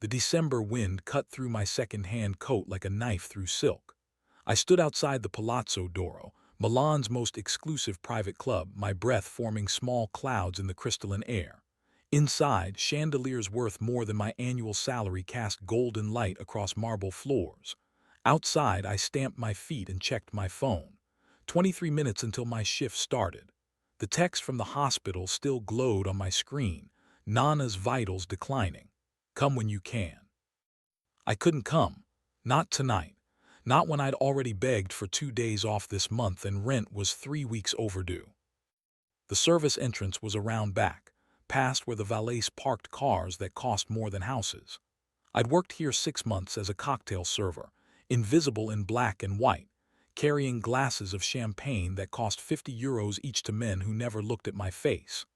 The December wind cut through my second-hand coat like a knife through silk. I stood outside the Palazzo d'Oro, Milan's most exclusive private club, my breath forming small clouds in the crystalline air. Inside, chandeliers worth more than my annual salary cast golden light across marble floors. Outside, I stamped my feet and checked my phone. 23 minutes until my shift started. The text from the hospital still glowed on my screen, Nana's vitals declining. Come when you can. I couldn't come. Not tonight. Not when I'd already begged for 2 days off this month and rent was 3 weeks overdue. The service entrance was around back, past where the valets parked cars that cost more than houses. I'd worked here 6 months as a cocktail server, invisible in black and white, carrying glasses of champagne that cost €50 each to men who never looked at my face.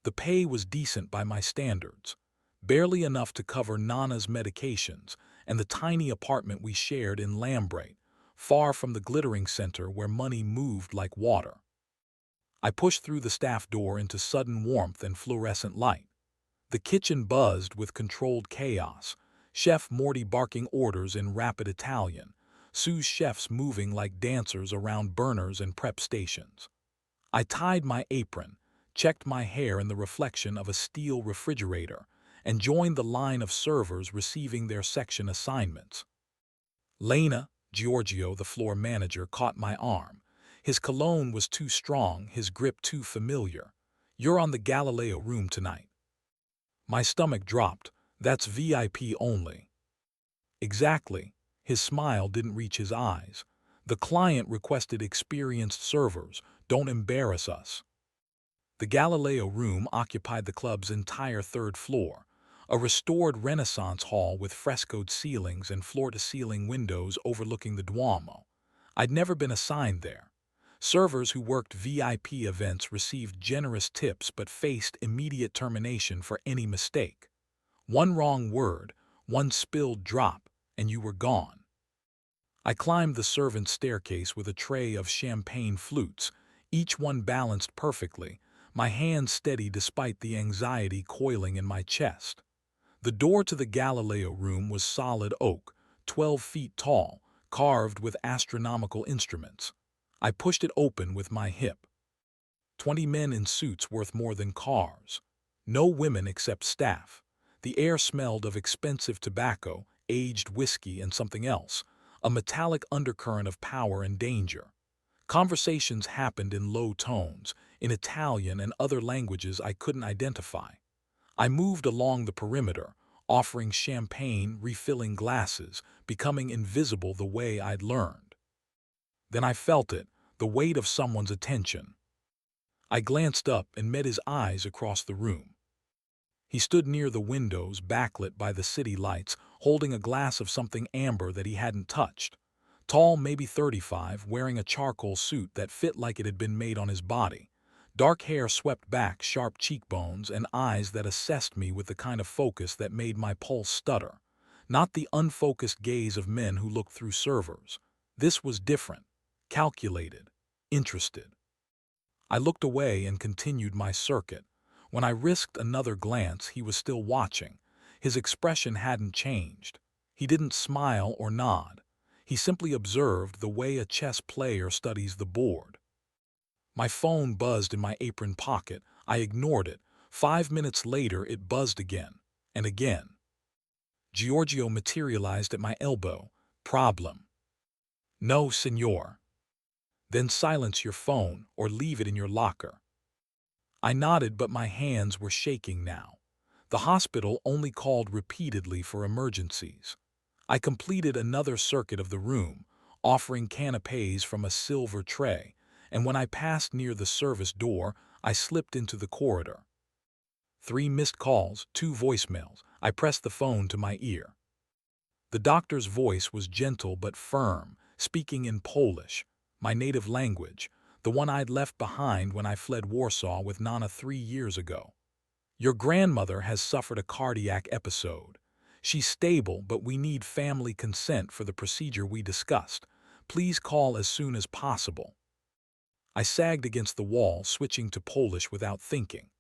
The pay was decent by my standards, barely enough to cover Nana's medications and the tiny apartment we shared in Lambrate, far from the glittering center where money moved like water. I pushed through the staff door into sudden warmth and fluorescent light. The kitchen buzzed with controlled chaos, Chef Morty barking orders in rapid Italian, sous chefs moving like dancers around burners and prep stations. I tied my apron, checked my hair in the reflection of a steel refrigerator, and joined the line of servers receiving their section assignments. Lena, Giorgio, the floor manager, caught my arm. His cologne was too strong, his grip too familiar. You're on the Galileo room tonight. My stomach dropped. That's VIP only. Exactly. His smile didn't reach his eyes. The client requested experienced servers. Don't embarrass us. The Galileo room occupied the club's entire third floor, a restored Renaissance hall with frescoed ceilings and floor-to-ceiling windows overlooking the Duomo. I'd never been assigned there. Servers who worked VIP events received generous tips but faced immediate termination for any mistake. One wrong word, one spilled drop, and you were gone. I climbed the servants' staircase with a tray of champagne flutes, each one balanced perfectly, my hands steady despite the anxiety coiling in my chest. The door to the Galileo room was solid oak, 12 feet tall, carved with astronomical instruments. I pushed it open with my hip. 20 men in suits worth more than cars. No women except staff. The air smelled of expensive tobacco, aged whiskey, and something else, a metallic undercurrent of power and danger. Conversations happened in low tones, in Italian and other languages I couldn't identify. I moved along the perimeter, offering champagne, refilling glasses, becoming invisible the way I'd learned. Then I felt it, the weight of someone's attention. I glanced up and met his eyes across the room. He stood near the windows, backlit by the city lights, holding a glass of something amber that he hadn't touched. Tall, maybe 35, wearing a charcoal suit that fit like it had been made on his body. Dark hair swept back, sharp cheekbones, and eyes that assessed me with the kind of focus that made my pulse stutter. Not the unfocused gaze of men who look through servers. This was different, calculated, interested. I looked away and continued my circuit. When I risked another glance, he was still watching. His expression hadn't changed. He didn't smile or nod. He simply observed the way a chess player studies the board. My phone buzzed in my apron pocket. I ignored it. 5 minutes later, it buzzed again, and again. Giorgio materialized at my elbow. Problem. No, senor. Then silence your phone or leave it in your locker. I nodded, but my hands were shaking now. The hospital only called repeatedly for emergencies. I completed another circuit of the room, offering canapés from a silver tray, and when I passed near the service door, I slipped into the corridor. 3 missed calls, 2 voicemails. I pressed the phone to my ear. The doctor's voice was gentle but firm, speaking in Polish, my native language, the one I'd left behind when I fled Warsaw with Nana 3 years ago. Your grandmother has suffered a cardiac episode. She's stable, but we need family consent for the procedure we discussed. Please call as soon as possible. I sagged against the wall, switching to Polish without thinking.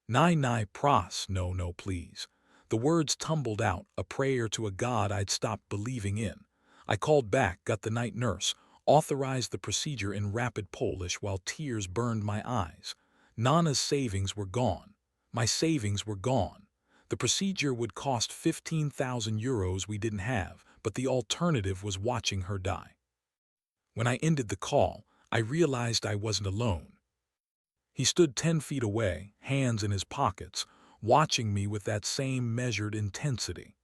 Nai pros, no, please. The words tumbled out, a prayer to a god I'd stopped believing in. I called back, got the night nurse, authorized the procedure in rapid Polish while tears burned my eyes. Nana's savings were gone. My savings were gone. The procedure would cost 15,000 euros we didn't have, but the alternative was watching her die. When I ended the call, I realized I wasn't alone. He stood 10 feet away, hands in his pockets, watching me with that same measured intensity.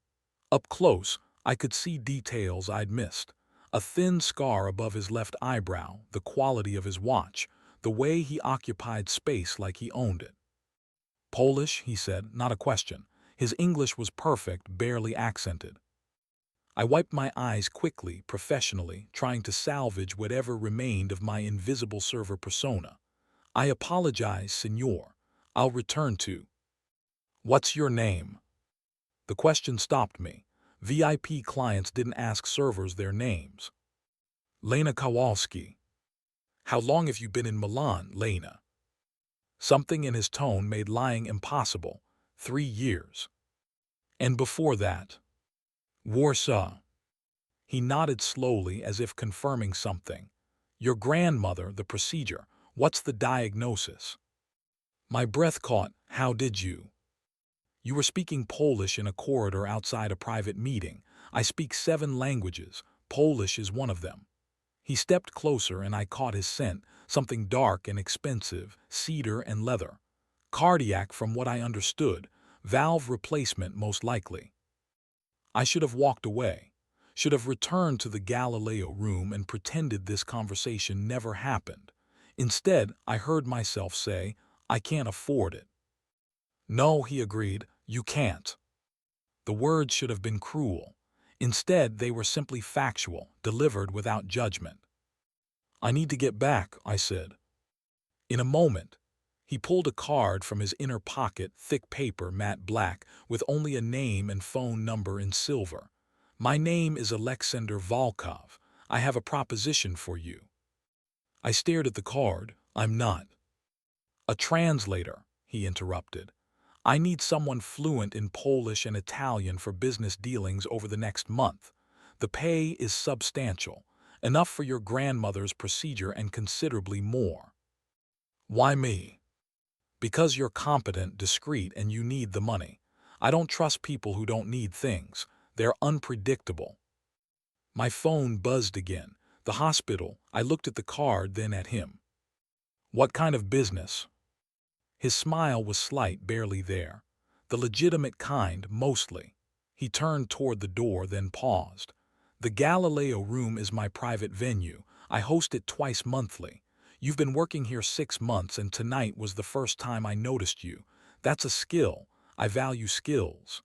Up close, I could see details I'd missed. A thin scar above his left eyebrow, the quality of his watch, the way he occupied space like he owned it. Polish, he said, not a question. His English was perfect, barely accented. I wiped my eyes quickly, professionally, trying to salvage whatever remained of my invisible server persona. I apologize, senor. I'll return to. What's your name? The question stopped me. VIP clients didn't ask servers their names. Lena Kowalski. How long have you been in Milan, Lena? Something in his tone made lying impossible. 3 years. And before that? Warsaw. He nodded slowly as if confirming something. Your grandmother, the procedure. What's the diagnosis? My breath caught. How did you? You were speaking Polish in a corridor outside a private meeting. I speak 7 languages. Polish is one of them. He stepped closer and I caught his scent, something dark and expensive, cedar and leather. Cardiac from what I understood, valve replacement most likely. I should have walked away, should have returned to the Galileo room and pretended this conversation never happened. Instead, I heard myself say, I can't afford it. No, he agreed, you can't. The words should have been cruel. Instead, they were simply factual, delivered without judgment. I need to get back, I said. In a moment, he pulled a card from his inner pocket, thick paper, matte black, with only a name and phone number in silver. My name is Alexander Volkov. I have a proposition for you. I stared at the card. I'm not. A translator, he interrupted. I need someone fluent in Polish and Italian for business dealings over the next month. The pay is substantial, enough for your grandmother's procedure and considerably more. Why me? Because you're competent, discreet, and you need the money. I don't trust people who don't need things. They're unpredictable. My phone buzzed again. The hospital. I looked at the card, then at him. What kind of business? His smile was slight, barely there. The legitimate kind, mostly. He turned toward the door, then paused. The Galileo room is my private venue. I host it twice monthly. You've been working here 6 months, and tonight was the first time I noticed you. That's a skill. I value skills.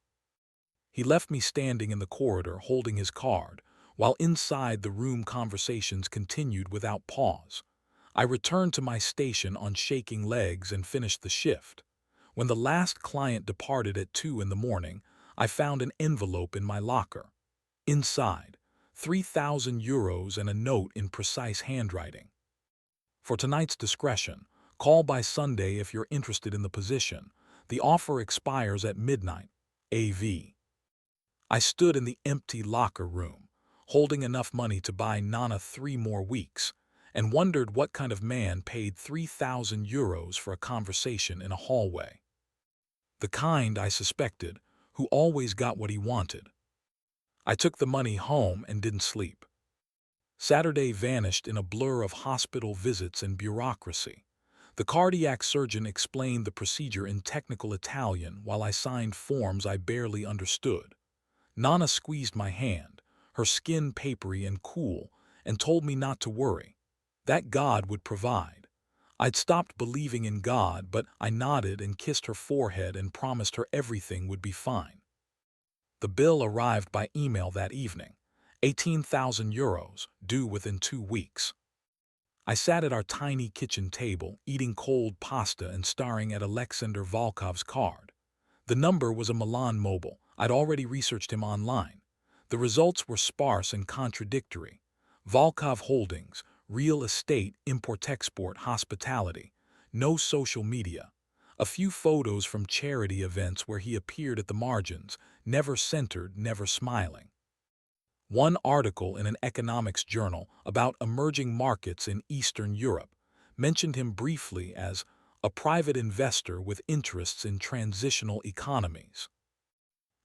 He left me standing in the corridor, holding his card, while inside the room conversations continued without pause. I returned to my station on shaking legs and finished the shift. When the last client departed at 2 in the morning, I found an envelope in my locker. Inside, 3,000 euros and a note in precise handwriting. For tonight's discretion, call by Sunday if you're interested in the position. The offer expires at midnight. AV. I stood in the empty locker room, holding enough money to buy Nana 3 more weeks, and wondered what kind of man paid 3,000 euros for a conversation in a hallway. The kind, I suspected, who always got what he wanted. I took the money home and didn't sleep. Saturday vanished in a blur of hospital visits and bureaucracy. The cardiac surgeon explained the procedure in technical Italian while I signed forms I barely understood. Nana squeezed my hand, her skin papery and cool, and told me not to worry. That God would provide. I'd stopped believing in God, but I nodded and kissed her forehead and promised her everything would be fine. The bill arrived by email that evening. 18,000 euros, due within 2 weeks. I sat at our tiny kitchen table, eating cold pasta and staring at Alexander Volkov's card. The number was a Milan mobile. I'd already researched him online. The results were sparse and contradictory. Volkov Holdings, real estate, import-export, hospitality. No social media. A few photos from charity events where he appeared at the margins, never centered, never smiling. One article in an economics journal about emerging markets in Eastern Europe mentioned him briefly as a private investor with interests in transitional economies.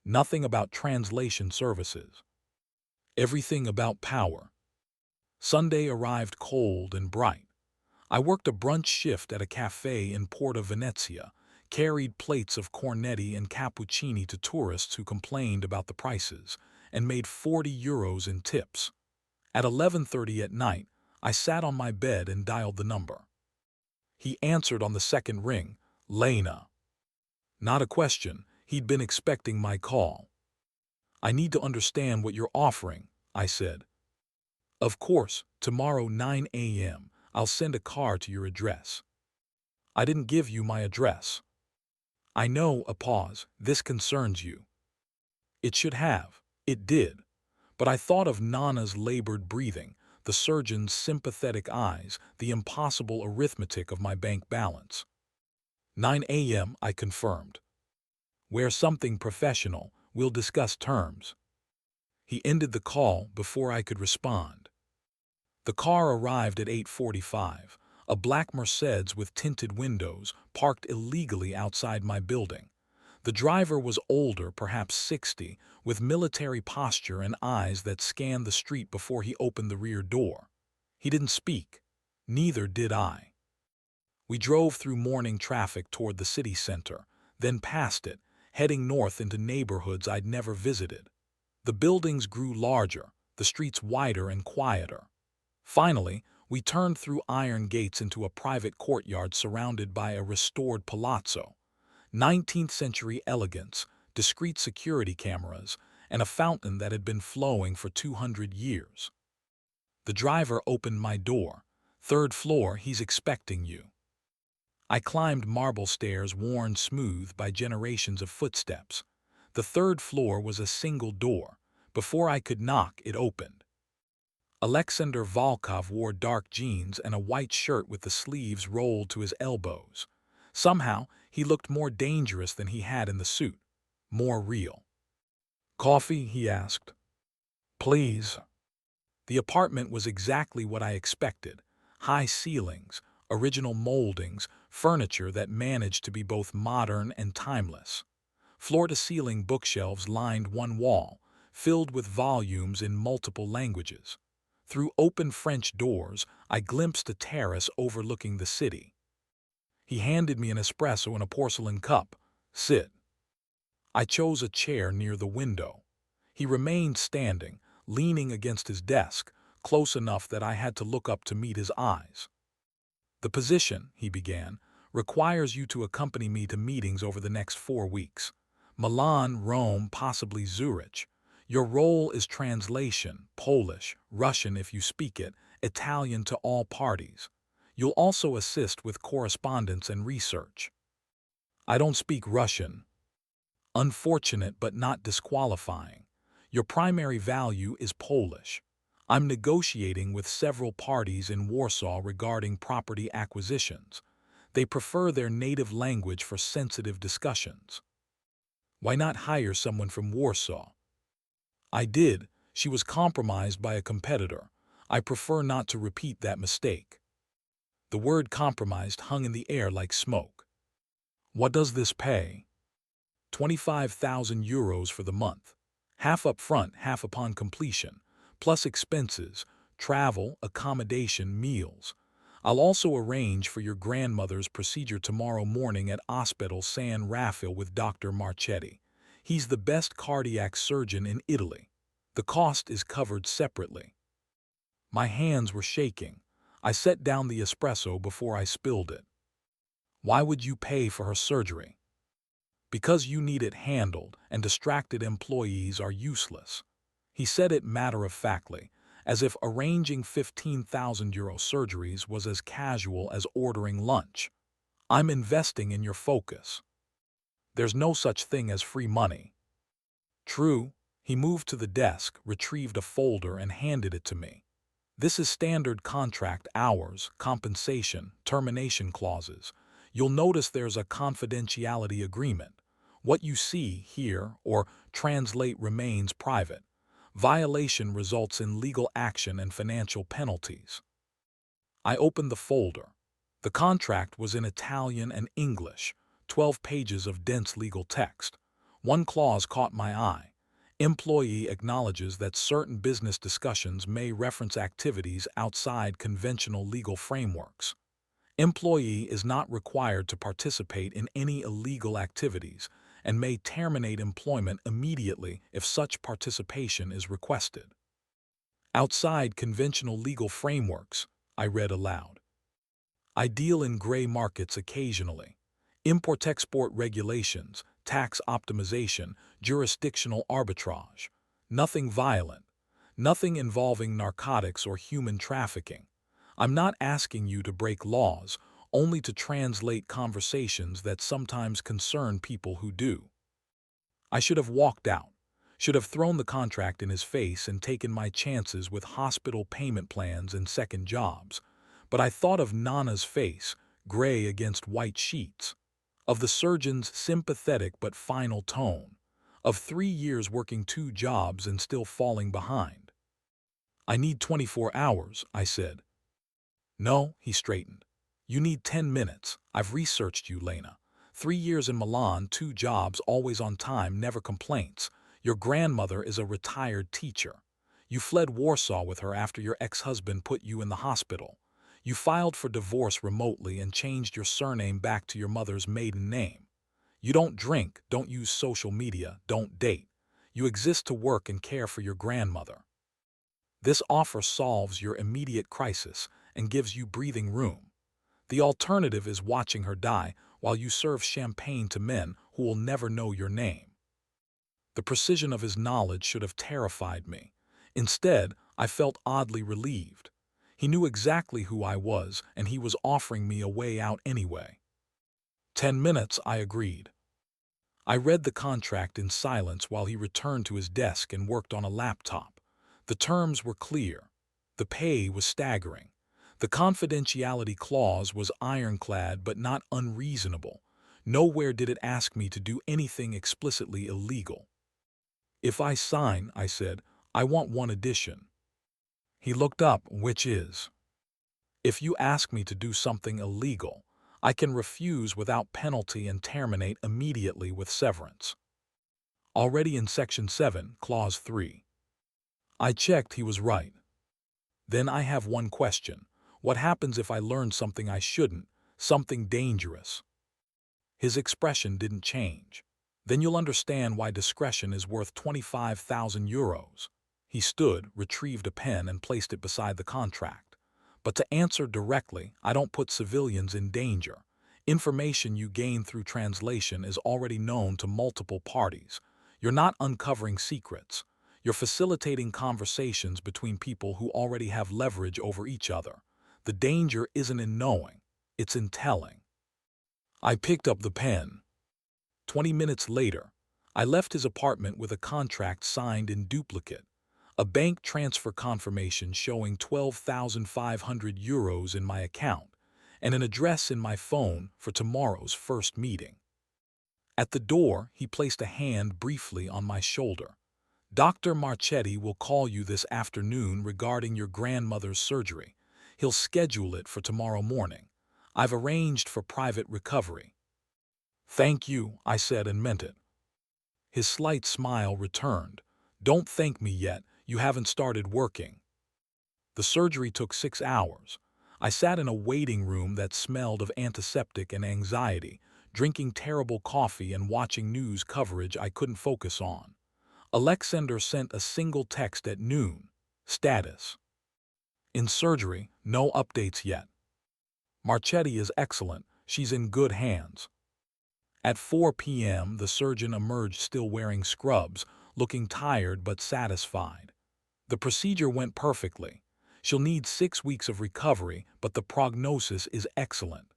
Nothing about translation services. Everything about power. Sunday arrived cold and bright. I worked a brunch shift at a cafe in Porta Venezia, carried plates of cornetti and cappuccini to tourists who complained about the prices, and made €40 in tips. At 11:30 at night, I sat on my bed and dialed the number. He answered on the second ring, Lena. Not a question, he'd been expecting my call. I need to understand what you're offering, I said. Of course, tomorrow 9 a.m., I'll send a car to your address. I didn't give you my address. I know, a pause, this concerns you. It should have. It did. But I thought of Nana's labored breathing, the surgeon's sympathetic eyes, the impossible arithmetic of my bank balance. 9 a.m., I confirmed. Wear something professional, we'll discuss terms. He ended the call before I could respond. The car arrived at 8:45, a black Mercedes with tinted windows, parked illegally outside my building. The driver was older, perhaps 60, with military posture and eyes that scanned the street before he opened the rear door. He didn't speak. Neither did I. We drove through morning traffic toward the city center, then past it, heading north into neighborhoods I'd never visited. The buildings grew larger, the streets wider and quieter. Finally, we turned through iron gates into a private courtyard surrounded by a restored palazzo. 19th-century elegance, discreet security cameras, and a fountain that had been flowing for 200 years. The driver opened my door. Third floor, he's expecting you. I climbed marble stairs worn smooth by generations of footsteps. The third floor was a single door. Before I could knock, it opened. Alexander Volkov wore dark jeans and a white shirt with the sleeves rolled to his elbows. Somehow, he looked more dangerous than he had in the suit, more real. Coffee, he asked. Please. The apartment was exactly what I expected. High ceilings, original moldings, furniture that managed to be both modern and timeless. Floor-to-ceiling bookshelves lined one wall, filled with volumes in multiple languages. Through open French doors, I glimpsed a terrace overlooking the city. He handed me an espresso in a porcelain cup. Sit. I chose a chair near the window. He remained standing, leaning against his desk, close enough that I had to look up to meet his eyes. The position, he began, requires you to accompany me to meetings over the next 4 weeks. Milan, Rome, possibly Zurich. Your role is translation, Polish, Russian if you speak it, Italian to all parties. You'll also assist with correspondence and research. I don't speak Russian. Unfortunate but not disqualifying. Your primary value is Polish. I'm negotiating with several parties in Warsaw regarding property acquisitions. They prefer their native language for sensitive discussions. Why not hire someone from Warsaw? I did. She was compromised by a competitor. I prefer not to repeat that mistake. The word compromised hung in the air like smoke. What does this pay? €25,000 for the month. Half up front, half upon completion, plus expenses, travel, accommodation, meals. I'll also arrange for your grandmother's procedure tomorrow morning at Ospedale San Raffaele with Dr. Marchetti. He's the best cardiac surgeon in Italy. The cost is covered separately. My hands were shaking. I set down the espresso before I spilled it. Why would you pay for her surgery? Because you need it handled, and distracted employees are useless. He said it matter-of-factly, as if arranging €15,000 surgeries was as casual as ordering lunch. I'm investing in your focus. There's no such thing as free money. True. He moved to the desk, retrieved a folder, and handed it to me. This is standard contract hours, compensation, termination clauses. You'll notice there's a confidentiality agreement. What you see, hear, or translate remains private. Violation results in legal action and financial penalties. I opened the folder. The contract was in Italian and English, 12 pages of dense legal text. One clause caught my eye. Employee acknowledges that certain business discussions may reference activities outside conventional legal frameworks. Employee is not required to participate in any illegal activities and may terminate employment immediately if such participation is requested. Outside conventional legal frameworks, I read aloud. I deal in gray markets occasionally. Import-export regulations, tax optimization, jurisdictional arbitrage. Nothing violent. Nothing involving narcotics or human trafficking. I'm not asking you to break laws, only to translate conversations that sometimes concern people who do. I should have walked out, should have thrown the contract in his face and taken my chances with hospital payment plans and second jobs. But I thought of Nana's face, gray against white sheets, of the surgeon's sympathetic but final tone, of 3 years working 2 jobs and still falling behind. I need 24 hours, I said. No, he straightened. You need 10 minutes. I've researched you, Lena. 3 years in Milan, 2 jobs, always on time, never complaints. Your grandmother is a retired teacher. You fled Warsaw with her after your ex-husband put you in the hospital. You filed for divorce remotely and changed your surname back to your mother's maiden name. You don't drink, don't use social media, don't date. You exist to work and care for your grandmother. This offer solves your immediate crisis and gives you breathing room. The alternative is watching her die while you serve champagne to men who will never know your name. The precision of his knowledge should have terrified me. Instead, I felt oddly relieved. He knew exactly who I was, and he was offering me a way out anyway. 10 minutes, I agreed. I read the contract in silence while he returned to his desk and worked on a laptop. The terms were clear. The pay was staggering. The confidentiality clause was ironclad but not unreasonable. Nowhere did it ask me to do anything explicitly illegal. If I sign, I said, I want one addition. He looked up, which is, if you ask me to do something illegal, I can refuse without penalty and terminate immediately with severance. Already in Section 7, Clause 3. I checked he was right. Then I have one question. What happens if I learn something I shouldn't, something dangerous? His expression didn't change. Then you'll understand why discretion is worth 25,000 euros. He stood, retrieved a pen, and placed it beside the contract. But to answer directly, I don't put civilians in danger. Information you gain through translation is already known to multiple parties. You're not uncovering secrets. You're facilitating conversations between people who already have leverage over each other. The danger isn't in knowing, it's in telling. I picked up the pen. 20 minutes later, I left his apartment with a contract signed in duplicate, a bank transfer confirmation showing 12,500 euros in my account, and an address in my phone for tomorrow's first meeting. At the door, he placed a hand briefly on my shoulder. Dr. Marchetti will call you this afternoon regarding your grandmother's surgery. He'll schedule it for tomorrow morning. I've arranged for private recovery. Thank you, I said and meant it. His slight smile returned. Don't thank me yet, you haven't started working. The surgery took 6 hours. I sat in a waiting room that smelled of antiseptic and anxiety, drinking terrible coffee and watching news coverage I couldn't focus on. Alexander sent a single text at noon. Status. In surgery, no updates yet. Marchetti is excellent, she's in good hands. At 4 p.m., the surgeon emerged still wearing scrubs, looking tired but satisfied. The procedure went perfectly. She'll need 6 weeks of recovery, but the prognosis is excellent.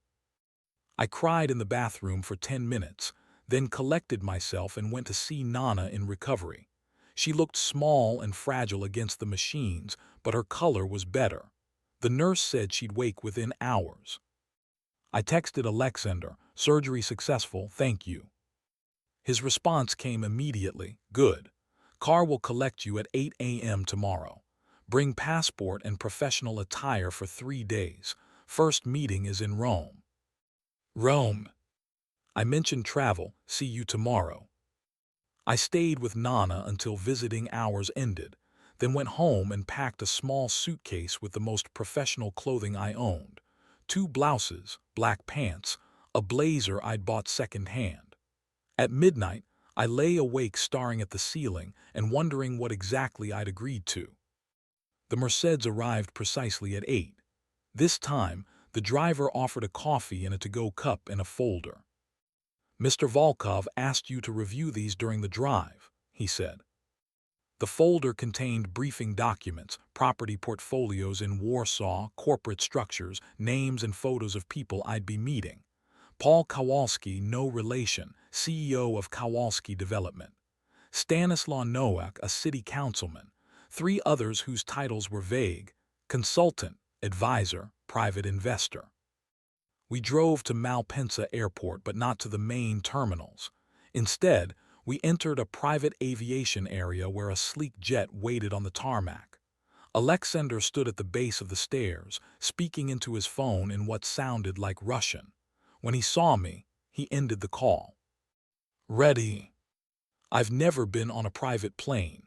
I cried in the bathroom for 10 minutes, then collected myself and went to see Nana in recovery. She looked small and fragile against the machines, but her color was better. The nurse said she'd wake within hours. I texted Alexander, surgery successful, thank you. His response came immediately, good. Car will collect you at 8 a.m. tomorrow. Bring passport and professional attire for 3 days. First meeting is in Rome. Rome. I mentioned travel, see you tomorrow. I stayed with Nana until visiting hours ended, then went home and packed a small suitcase with the most professional clothing I owned. 2 blouses, black pants, a blazer I'd bought second-hand. At midnight, I lay awake staring at the ceiling and wondering what exactly I'd agreed to. The Mercedes arrived precisely at 8. This time, the driver offered a coffee in a to-go cup and a folder. Mr. Volkov asked you to review these during the drive, he said. The folder contained briefing documents, property portfolios in Warsaw, corporate structures, names and photos of people I'd be meeting. Paul Kowalski, no relation, CEO of Kowalski Development. Stanislaw Nowak, a city councilman. 3 others whose titles were vague: consultant, advisor, private investor. We drove to Malpensa Airport but not to the main terminals. Instead, we entered a private aviation area where a sleek jet waited on the tarmac. Alexander stood at the base of the stairs, speaking into his phone in what sounded like Russian. When he saw me, he ended the call. Ready. I've never been on a private plane.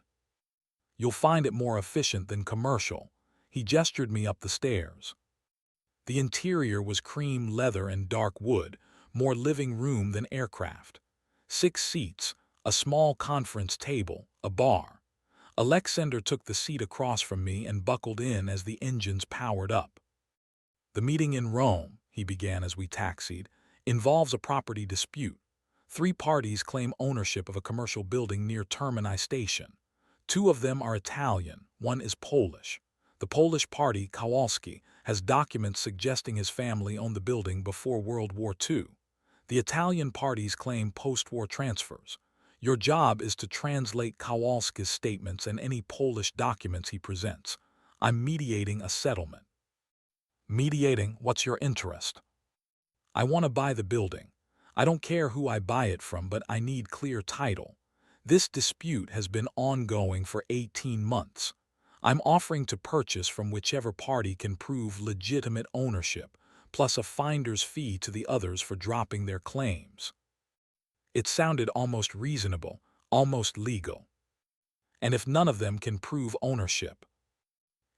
You'll find it more efficient than commercial. He gestured me up the stairs. The interior was cream leather and dark wood, more living room than aircraft. 6 seats, a small conference table, a bar. Alexander took the seat across from me and buckled in as the engines powered up. The meeting in Rome, he began as we taxied, involves a property dispute. 3 parties claim ownership of a commercial building near Termini Station. 2 of them are Italian, 1 is Polish. The Polish party, Kowalski, has documents suggesting his family owned the building before World War II. The Italian parties claim post-war transfers. Your job is to translate Kowalski's statements and any Polish documents he presents. I'm mediating a settlement. Mediating? What's your interest? I want to buy the building. I don't care who I buy it from, but I need clear title. This dispute has been ongoing for 18 months. I'm offering to purchase from whichever party can prove legitimate ownership, plus a finder's fee to the others for dropping their claims. It sounded almost reasonable, almost legal. And if none of them can prove ownership?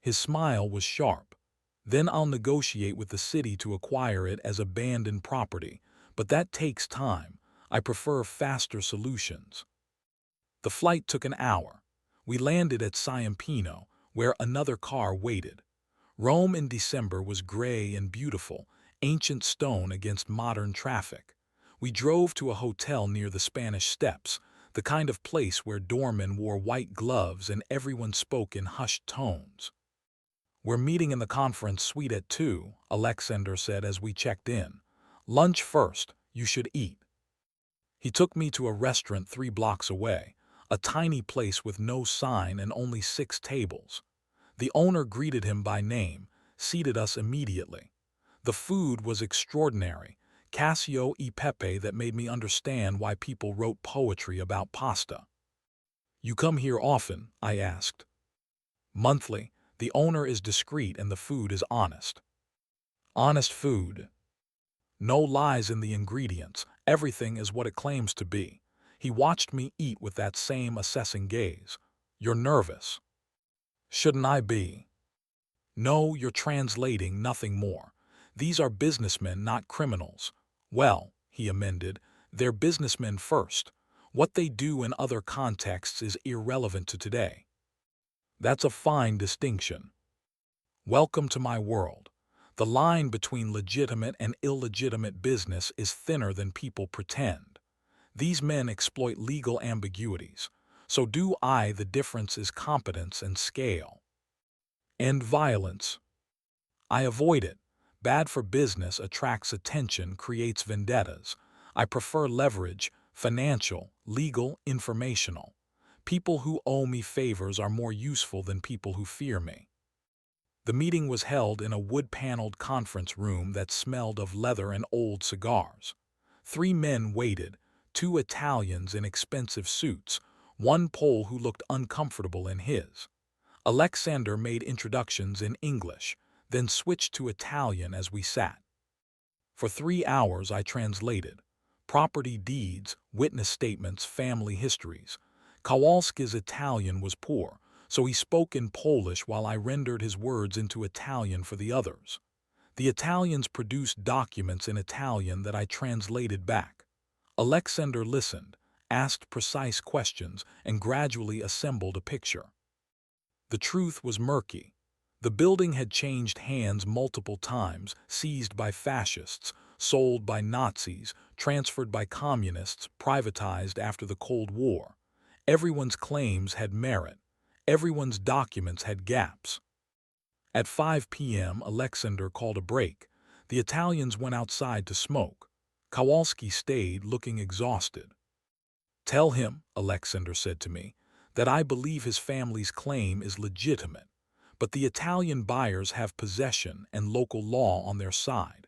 His smile was sharp. Then I'll negotiate with the city to acquire it as abandoned property, but that takes time. I prefer faster solutions. The flight took an hour. We landed at Ciampino, where another car waited. Rome in December was gray and beautiful, ancient stone against modern traffic. We drove to a hotel near the Spanish Steps, the kind of place where doormen wore white gloves and everyone spoke in hushed tones. We're meeting in the conference suite at 2, Alexander said as we checked in. Lunch first, you should eat. He took me to a restaurant 3 blocks away, a tiny place with no sign and only 6 tables. The owner greeted him by name, seated us immediately. The food was extraordinary, cacio e pepe that made me understand why people wrote poetry about pasta. You come here often? I asked. Monthly. The owner is discreet and the food is honest. Honest food. No lies in the ingredients. Everything is what it claims to be. He watched me eat with that same assessing gaze. You're nervous. Shouldn't I be? No, you're translating, nothing more. These are businessmen, not criminals. Well, he amended, they're businessmen first. What they do in other contexts is irrelevant to today. That's a fine distinction. Welcome to my world. The line between legitimate and illegitimate business is thinner than people pretend. These men exploit legal ambiguities. So do I. The difference is competence and scale. And violence. I avoid it. Bad for business, attracts attention, creates vendettas. I prefer leverage, financial, legal, informational. People who owe me favors are more useful than people who fear me. The meeting was held in a wood-paneled conference room that smelled of leather and old cigars. 3 men waited, 2 Italians in expensive suits, one Pole who looked uncomfortable in his. Alexander made introductions in English, then switched to Italian as we sat. For 3 hours I translated. Property deeds, witness statements, family histories. Kowalski's Italian was poor, so he spoke in Polish while I rendered his words into Italian for the others. The Italians produced documents in Italian that I translated back. Alexander listened, asked precise questions, and gradually assembled a picture. The truth was murky. The building had changed hands multiple times, seized by fascists, sold by Nazis, transferred by communists, privatized after the Cold War. Everyone's claims had merit. Everyone's documents had gaps. At 5 p.m., Alexander called a break. The Italians went outside to smoke. Kowalski stayed, looking exhausted. "Tell him," Alexander said to me, "that I believe his family's claim is legitimate, but the Italian buyers have possession and local law on their side.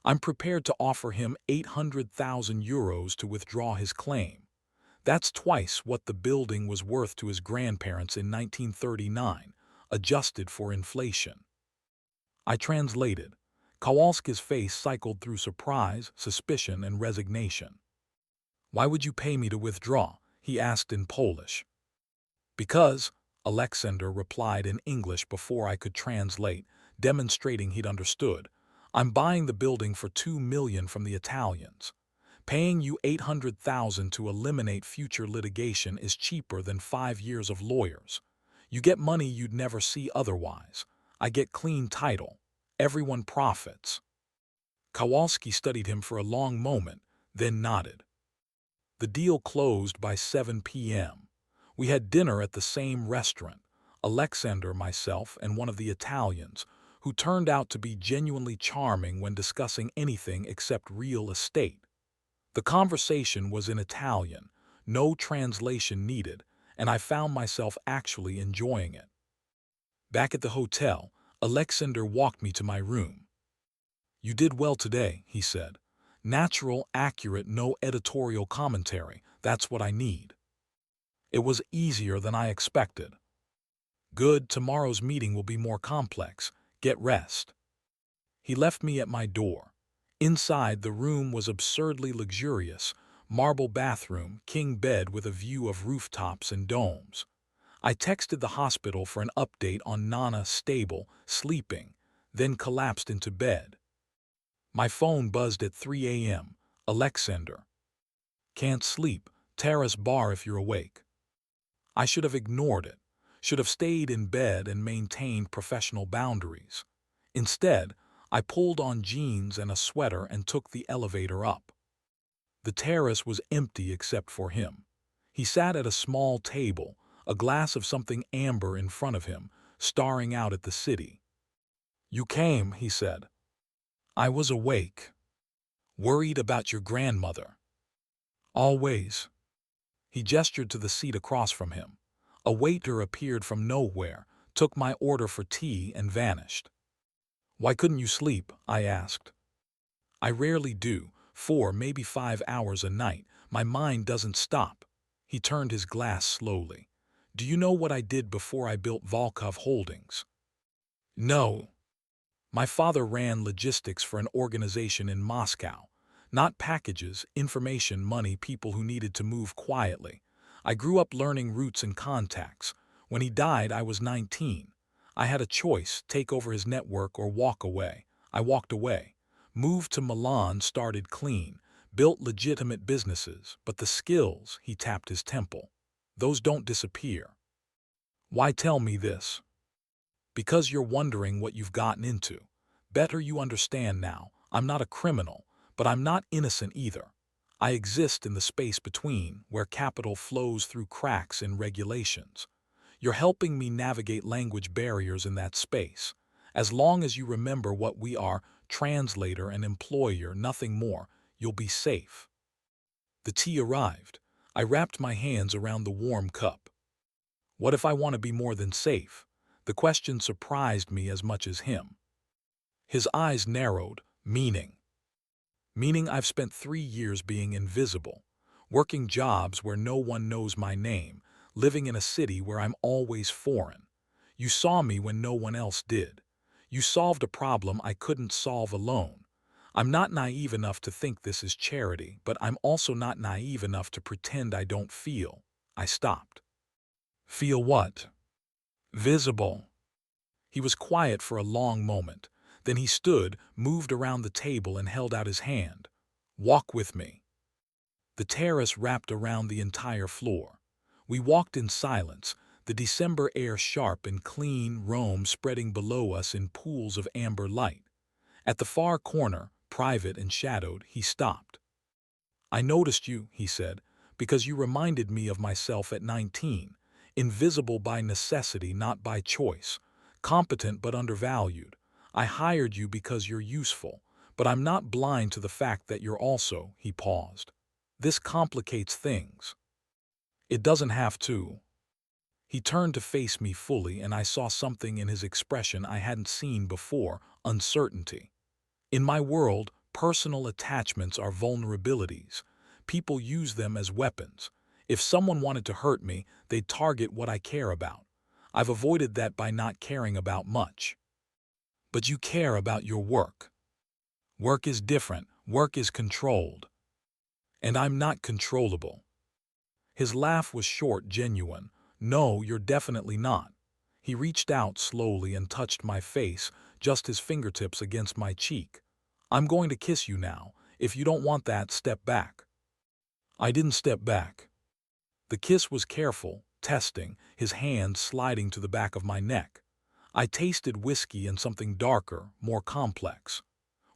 I'm prepared to offer him 800,000 euros to withdraw his claim. That's twice what the building was worth to his grandparents in 1939, adjusted for inflation." I translated. Kowalski's face cycled through surprise, suspicion, and resignation. "Why would you pay me to withdraw?" he asked in Polish. "Because," Alexander replied in English before I could translate, demonstrating he'd understood, "I'm buying the building for 2 million from the Italians. Paying you 800,000 to eliminate future litigation is cheaper than 5 years of lawyers. You get money you'd never see otherwise. I get clean title. Everyone profits." Kowalski studied him for a long moment, then nodded. The deal closed by 7 p.m. We had dinner at the same restaurant, Alexander, myself, and one of the Italians, who turned out to be genuinely charming when discussing anything except real estate. The conversation was in Italian, no translation needed, and I found myself actually enjoying it. Back at the hotel, Alexander walked me to my room. "You did well today," he said. "Natural, accurate, no editorial commentary. That's what I need." It was easier than I expected. "Good, tomorrow's meeting will be more complex. Get rest." He left me at my door. Inside, the room was absurdly luxurious: marble bathroom, king bed with a view of rooftops and domes. I texted the hospital for an update on Nana, stable, sleeping, then collapsed into bed. My phone buzzed at 3 a.m. "Alexander. Can't sleep. Terrace bar if you're awake." I should have ignored it, should have stayed in bed and maintained professional boundaries. Instead, I pulled on jeans and a sweater and took the elevator up. The terrace was empty except for him. He sat at a small table, a glass of something amber in front of him, staring out at the city. "You came," he said. "I was awake. Worried about your grandmother." "Always." He gestured to the seat across from him. A waiter appeared from nowhere, took my order for tea, and vanished. "Why couldn't you sleep?" I asked. "I rarely do, 4, maybe 5 hours a night. My mind doesn't stop." He turned his glass slowly. "Do you know what I did before I built Volkov Holdings?" "No." My father ran logistics for an organization in Moscow. Not packages, information, money, people who needed to move quietly. I grew up learning routes and contacts. When he died, I was 19. I had a choice: take over his network or walk away. I walked away. Moved to Milan, started clean, built legitimate businesses, but the skills, he tapped his temple, those don't disappear. Why tell me this? Because you're wondering what you've gotten into. Better you understand now. I'm not a criminal, but I'm not innocent either. I exist in the space between, where capital flows through cracks in regulations. You're helping me navigate language barriers in that space. As long as you remember what we are, translator and employer, nothing more, you'll be safe. The tea arrived. I wrapped my hands around the warm cup. What if I want to be more than safe? The question surprised me as much as him. His eyes narrowed. Meaning? Meaning I've spent 3 years being invisible, working jobs where no one knows my name, living in a city where I'm always foreign. You saw me when no one else did. You solved a problem I couldn't solve alone. I'm not naive enough to think this is charity, but I'm also not naive enough to pretend I don't feel. I stopped. Feel what? Visible. He was quiet for a long moment. Then he stood, moved around the table and held out his hand. Walk with me. The terrace wrapped around the entire floor. We walked in silence, the December air sharp and clean, Rome spreading below us in pools of amber light. At the far corner, private and shadowed, he stopped. I noticed you, he said, because you reminded me of myself at 19, invisible by necessity, not by choice, competent but undervalued. I hired you because you're useful, but I'm not blind to the fact that you're also, he paused. This complicates things. It doesn't have to. He turned to face me fully, and I saw something in his expression I hadn't seen before: uncertainty. In my world, personal attachments are vulnerabilities. People use them as weapons. If someone wanted to hurt me, they'd target what I care about. I've avoided that by not caring about much. But you care about your work. Work is different. Work is controlled. And I'm not controllable. His laugh was short, genuine. No, you're definitely not. He reached out slowly and touched my face, just his fingertips against my cheek. I'm going to kiss you now. If you don't want that, step back. I didn't step back. The kiss was careful, testing, his hand sliding to the back of my neck. I tasted whiskey and something darker, more complex.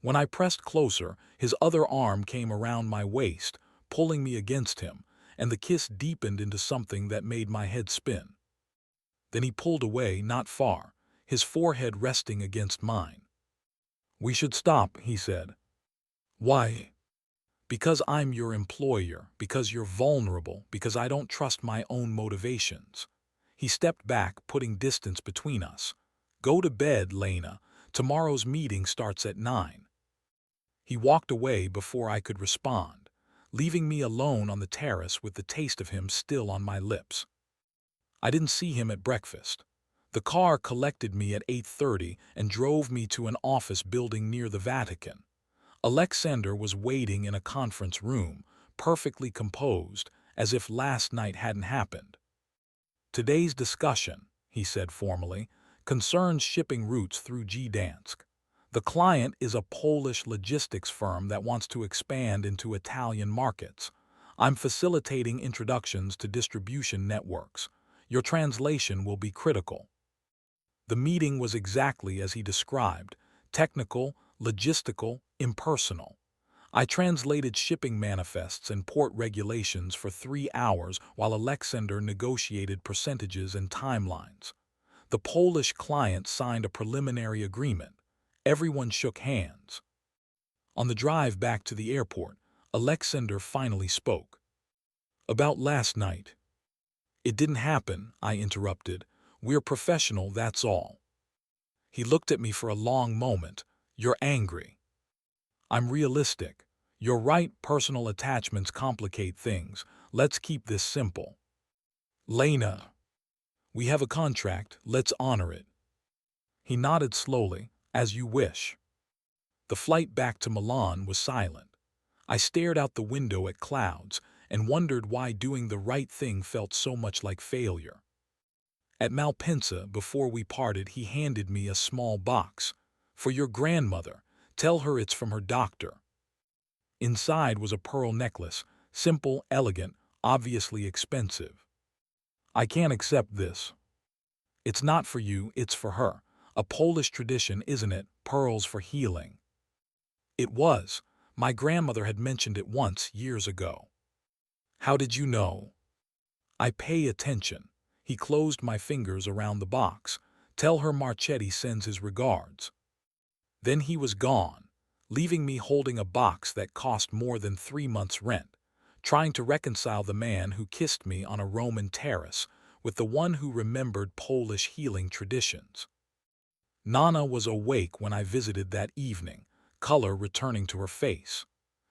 When I pressed closer, his other arm came around my waist, pulling me against him, and the kiss deepened into something that made my head spin. Then he pulled away, not far, his forehead resting against mine. We should stop, he said. Why? Because I'm your employer, because you're vulnerable, because I don't trust my own motivations. He stepped back, putting distance between us. Go to bed, Lena. Tomorrow's meeting starts at 9. He walked away before I could respond, leaving me alone on the terrace with the taste of him still on my lips. I didn't see him at breakfast. The car collected me at 8:30 and drove me to an office building near the Vatican. Alexander was waiting in a conference room, perfectly composed, as if last night hadn't happened. Today's discussion, he said formally, concerns shipping routes through Gdansk. The client is a Polish logistics firm that wants to expand into Italian markets. I'm facilitating introductions to distribution networks. Your translation will be critical. The meeting was exactly as he described: technical, logistical, impersonal. I translated shipping manifests and port regulations for 3 hours while Alexander negotiated percentages and timelines. The Polish client signed a preliminary agreement. Everyone shook hands. On the drive back to the airport, Alexander finally spoke. About last night. It didn't happen, I interrupted. We're professional, that's all. He looked at me for a long moment. You're angry. I'm realistic. You're right, personal attachments complicate things. Let's keep this simple. Lena, we have a contract, let's honor it. He nodded slowly. As you wish. The flight back to Milan was silent. I stared out the window at clouds and wondered why doing the right thing felt so much like failure. At Malpensa, before we parted, he handed me a small box. For your grandmother. Tell her it's from her doctor. Inside was a pearl necklace, simple, elegant, obviously expensive. I can't accept this. It's not for you, it's for her. A Polish tradition, isn't it? Pearls for healing. It was. My grandmother had mentioned it once, years ago. How did you know? I pay attention. He closed my fingers around the box. Tell her Marchetti sends his regards. Then he was gone, leaving me holding a box that cost more than 3 months' rent, trying to reconcile the man who kissed me on a Roman terrace with the one who remembered Polish healing traditions. Nana was awake when I visited that evening, color returning to her face.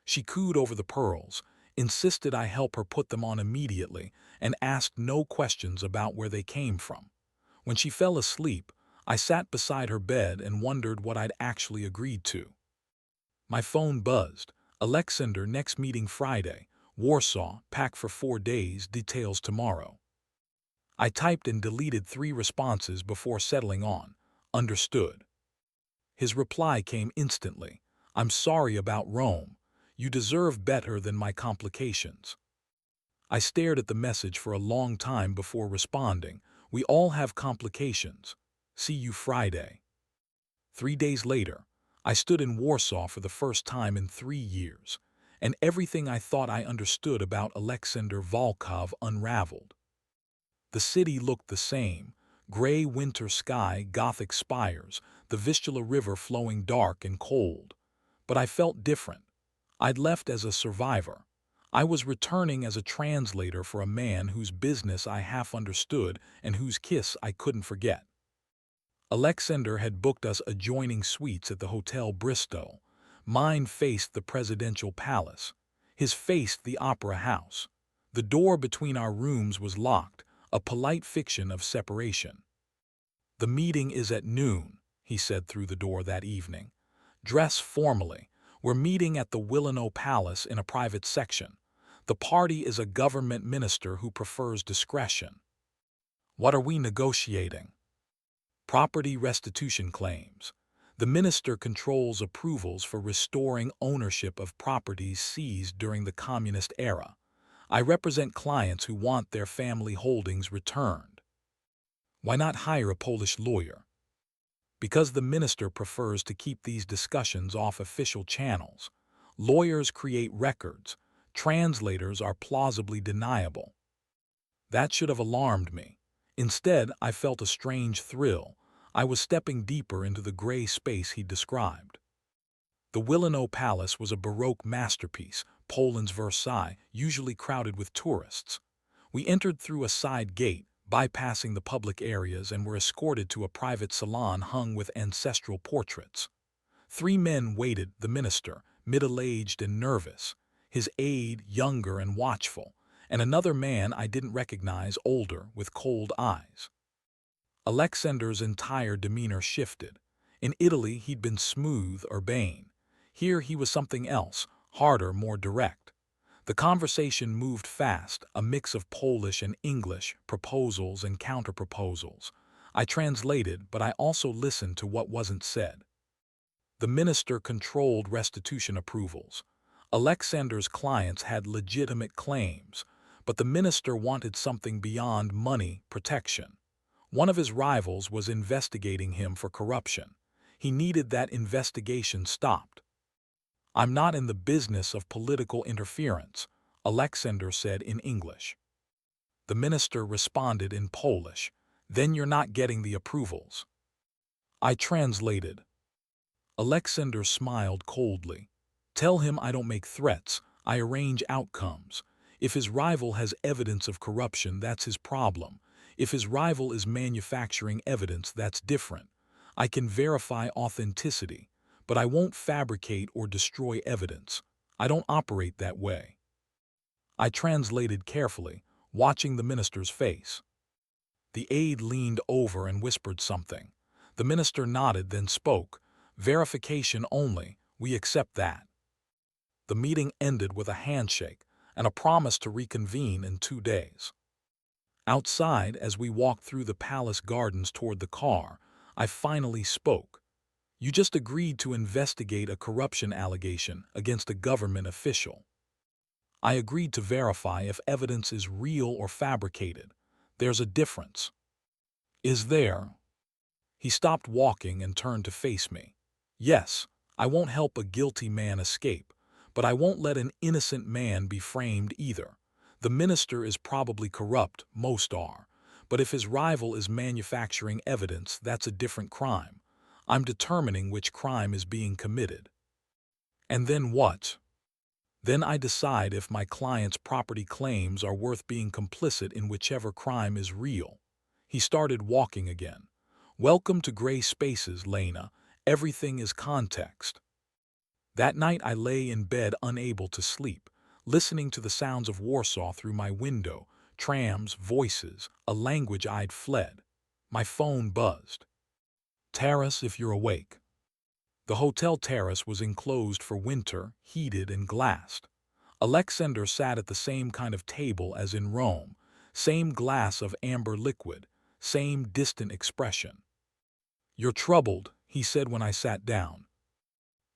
She cooed over the pearls, insisted I help her put them on immediately, and asked no questions about where they came from. When she fell asleep, I sat beside her bed and wondered what I'd actually agreed to. My phone buzzed. Alexander, next meeting Friday. Warsaw, pack for 4 days, details tomorrow. I typed and deleted 3 responses before settling on. Understood. His reply came instantly. I'm sorry about Rome. You deserve better than my complications. I stared at the message for a long time before responding. We all have complications. See you Friday. 3 days later, I stood in Warsaw for the first time in 3 years, and everything I thought I understood about Alexander Volkov unraveled. The city looked the same: gray winter sky, Gothic spires, the Vistula River flowing dark and cold. But I felt different. I'd left as a survivor. I was returning as a translator for a man whose business I half understood and whose kiss I couldn't forget. Alexander had booked us adjoining suites at the Hotel Bristol. Mine faced the presidential palace. His faced the opera house. The door between our rooms was locked, a polite fiction of separation. The meeting is at noon, he said through the door that evening. Dress formally. We're meeting at the Wilano Palace in a private section. The party is a government minister who prefers discretion. What are we negotiating? Property restitution claims. The minister controls approvals for restoring ownership of properties seized during the communist era. I represent clients who want their family holdings returned. Why not hire a Polish lawyer? Because the minister prefers to keep these discussions off official channels. Lawyers create records. Translators are plausibly deniable. That should have alarmed me. Instead, I felt a strange thrill. I was stepping deeper into the gray space he described. The Wilano Palace was a Baroque masterpiece, Poland's Versailles, usually crowded with tourists. We entered through a side gate, bypassing the public areas, and were escorted to a private salon hung with ancestral portraits. 3 men waited: the minister, middle-aged and nervous, his aide, younger and watchful, and another man I didn't recognize, older, with cold eyes. Alexander's entire demeanor shifted. In Italy, he'd been smooth, urbane. Here he was something else, harder, more direct. The conversation moved fast, a mix of Polish and English, proposals and counterproposals. I translated, but I also listened to what wasn't said. The minister controlled restitution approvals. Alexander's clients had legitimate claims, but the minister wanted something beyond money: protection. One of his rivals was investigating him for corruption. He needed that investigation stopped. I'm not in the business of political interference, Alexander said in English. The minister responded in Polish. Then you're not getting the approvals. I translated. Alexander smiled coldly. Tell him I don't make threats, I arrange outcomes. If his rival has evidence of corruption, that's his problem. If his rival is manufacturing evidence, that's different. I can verify authenticity, but I won't fabricate or destroy evidence. I don't operate that way. I translated carefully, watching the minister's face. The aide leaned over and whispered something. The minister nodded, then spoke. Verification only, we accept that. The meeting ended with a handshake and a promise to reconvene in 2 days. Outside, as we walked through the palace gardens toward the car, I finally spoke. You just agreed to investigate a corruption allegation against a government official. I agreed to verify if evidence is real or fabricated. There's a difference. Is there? He stopped walking and turned to face me. Yes, I won't help a guilty man escape, but I won't let an innocent man be framed either. The minister is probably corrupt, most are, but if his rival is manufacturing evidence, that's a different crime. I'm determining which crime is being committed. And then what? Then I decide if my client's property claims are worth being complicit in whichever crime is real. He started walking again. Welcome to gray spaces, Lena. Everything is context. That night I lay in bed unable to sleep, listening to the sounds of Warsaw through my window, trams, voices, a language I'd fled. My phone buzzed. Terrace, if you're awake. The hotel terrace was enclosed for winter, heated and glassed. Alexander sat at the same kind of table as in Rome, same glass of amber liquid, same distant expression. "You're troubled," he said when I sat down.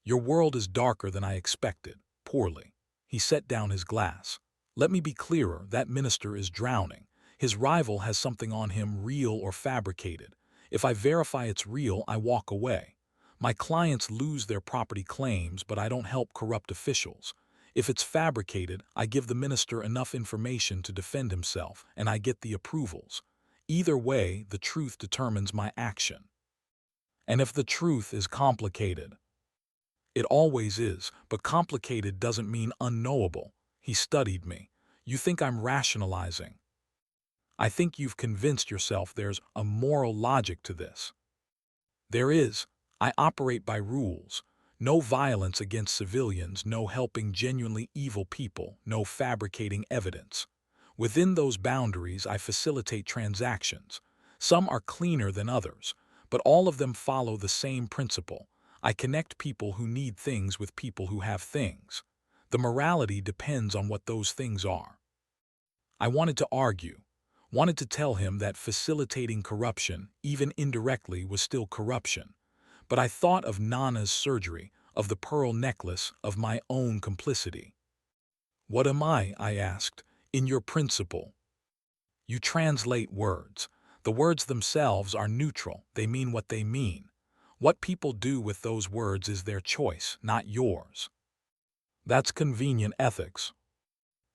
"Your world is darker than I expected." Poorly. He set down his glass. "Let me be clearer, that minister is drowning. His rival has something on him, real or fabricated. If I verify it's real, I walk away. My clients lose their property claims, but I don't help corrupt officials. If it's fabricated, I give the minister enough information to defend himself, and I get the approvals. Either way, the truth determines my action. And if the truth is complicated, it always is, but complicated doesn't mean unknowable." He studied me. "You think I'm rationalizing. I think you've convinced yourself there's a moral logic to this. There is. I operate by rules. No violence against civilians, no helping genuinely evil people, no fabricating evidence. Within those boundaries, I facilitate transactions. Some are cleaner than others, but all of them follow the same principle. I connect people who need things with people who have things. The morality depends on what those things are." I wanted to argue, wanted to tell him that facilitating corruption, even indirectly, was still corruption. But I thought of Nana's surgery, of the pearl necklace, of my own complicity. "What am I?" I asked. "In your principle." "You translate words. The words themselves are neutral. They mean what they mean. What people do with those words is their choice, not yours." "That's convenient ethics."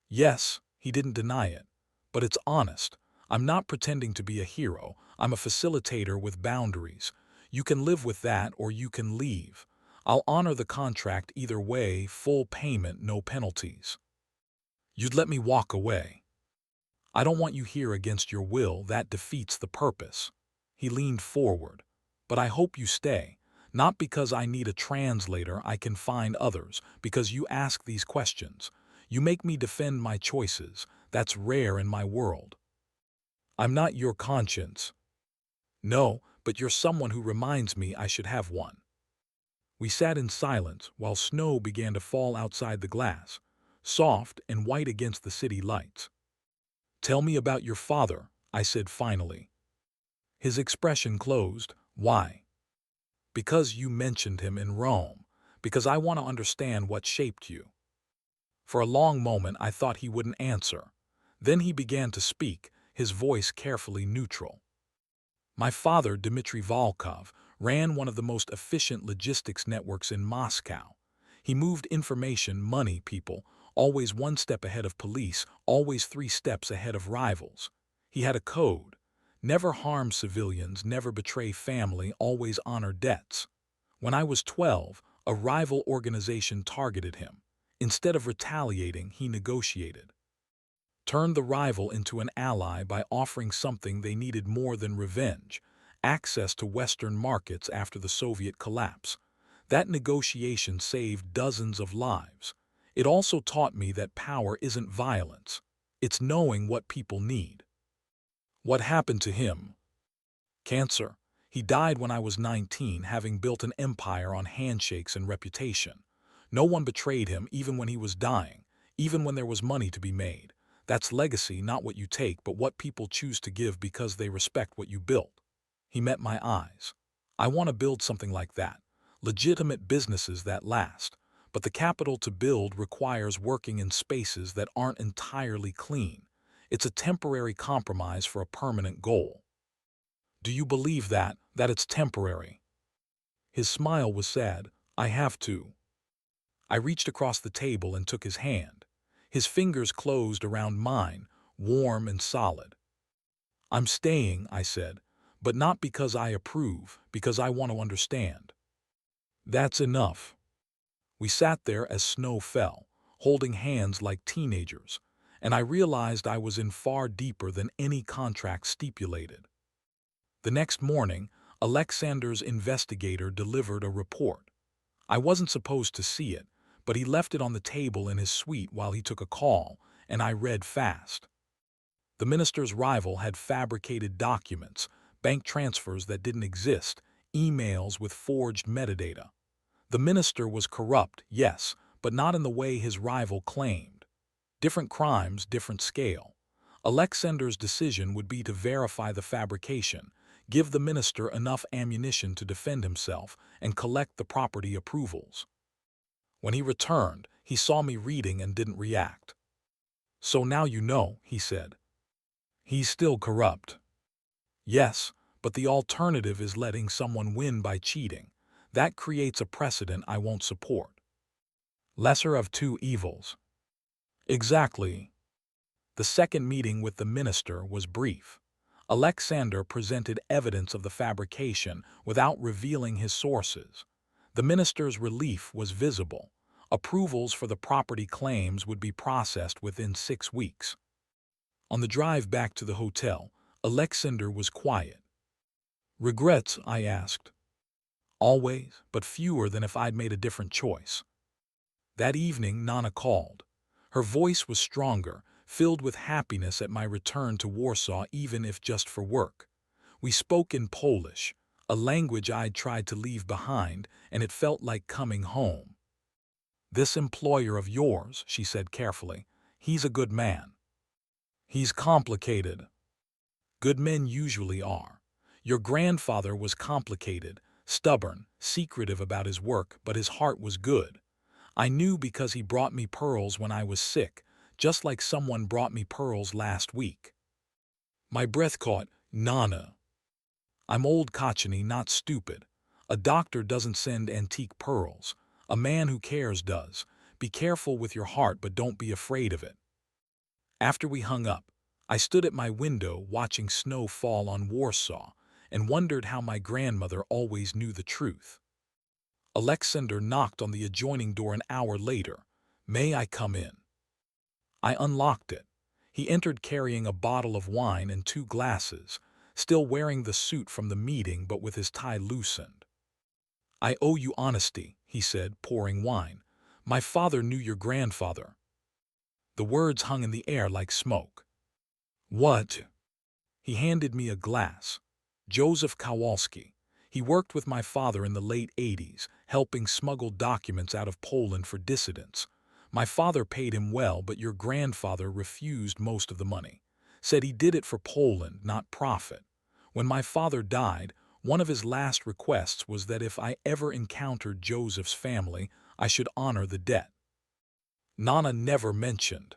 "Yes," he didn't deny it. "But it's honest. I'm not pretending to be a hero. I'm a facilitator with boundaries. You can live with that or you can leave. I'll honor the contract either way, full payment, no penalties." "You'd let me walk away." "I don't want you here against your will. That defeats the purpose." He leaned forward. "But I hope you stay. Not because I need a translator, I can find others, because you ask these questions. You make me defend my choices. That's rare in my world." "I'm not your conscience." "No, but you're someone who reminds me I should have one." We sat in silence while snow began to fall outside the glass, soft and white against the city lights. "Tell me about your father," I said finally. His expression closed. "Why?" "Because you mentioned him in Rome. Because I want to understand what shaped you." For a long moment I thought he wouldn't answer. Then he began to speak, his voice carefully neutral. "My father, Dmitry Volkov, ran one of the most efficient logistics networks in Moscow. He moved information, money, people, always one step ahead of police, always 3 steps ahead of rivals. He had a code. Never harm civilians, never betray family, always honor debts. When I was 12, a rival organization targeted him. Instead of retaliating, he negotiated. Turned the rival into an ally by offering something they needed more than revenge: access to Western markets after the Soviet collapse. That negotiation saved dozens of lives. It also taught me that power isn't violence. It's knowing what people need." "What happened to him?" "Cancer. He died when I was 19, having built an empire on handshakes and reputation. No one betrayed him, even when he was dying, even when there was money to be made. That's legacy, not what you take, but what people choose to give because they respect what you built." He met my eyes. "I want to build something like that. Legitimate businesses that last. But the capital to build requires working in spaces that aren't entirely clean. It's a temporary compromise for a permanent goal." "Do you believe that it's temporary?" His smile was sad. "I have to." I reached across the table and took his hand. His fingers closed around mine, warm and solid. "I'm staying," I said, "but not because I approve, because I want to understand." "That's enough." We sat there as snow fell, holding hands like teenagers, and I realized I was in far deeper than any contract stipulated. The next morning, Alexander's investigator delivered a report. I wasn't supposed to see it, but he left it on the table in his suite while he took a call, and I read fast. The minister's rival had fabricated documents, bank transfers that didn't exist, emails with forged metadata. The minister was corrupt, yes, but not in the way his rival claimed. Different crimes, different scale. Alexander's decision would be to verify the fabrication, give the minister enough ammunition to defend himself, and collect the property approvals. When he returned, he saw me reading and didn't react. "So now you know," he said. "He's still corrupt." "Yes, but the alternative is letting someone win by cheating. That creates a precedent I won't support." Lesser of two evils. Exactly. The second meeting with the minister was brief. Alexander presented evidence of the fabrication without revealing his sources. The minister's relief was visible. Approvals for the property claims would be processed within 6 weeks. On the drive back to the hotel, Alexander was quiet. "Regrets?" I asked. "Always, but fewer than if I'd made a different choice." That evening, Nana called. Her voice was stronger, filled with happiness at my return to Warsaw, even if just for work. We spoke in Polish, a language I'd tried to leave behind, and it felt like coming home. "This employer of yours," she said carefully, "he's a good man." "He's complicated." Good men usually are. Your grandfather was complicated, stubborn, secretive about his work, but his heart was good. I knew because he brought me pearls when I was sick, just like someone brought me pearls last week. My breath caught. "Nana." "I'm old, Kachini, not stupid. A doctor doesn't send antique pearls. A man who cares does. Be careful with your heart, but don't be afraid of it." After we hung up, I stood at my window watching snow fall on Warsaw and wondered how my grandmother always knew the truth. Alexander knocked on the adjoining door an hour later. "May I come in?" I unlocked it. He entered carrying a bottle of wine and 2 glasses, still wearing the suit from the meeting but with his tie loosened. "I owe you honesty," he said, pouring wine. "My father knew your grandfather." The words hung in the air like smoke. "What?" He handed me a glass. "Joseph Kowalski. He worked with my father in the late 80s, helping smuggle documents out of Poland for dissidents. My father paid him well, but your grandfather refused most of the money. Said he did it for Poland, not profit. When my father died, one of his last requests was that if I ever encountered Joseph's family, I should honor the debt." Nana never mentioned.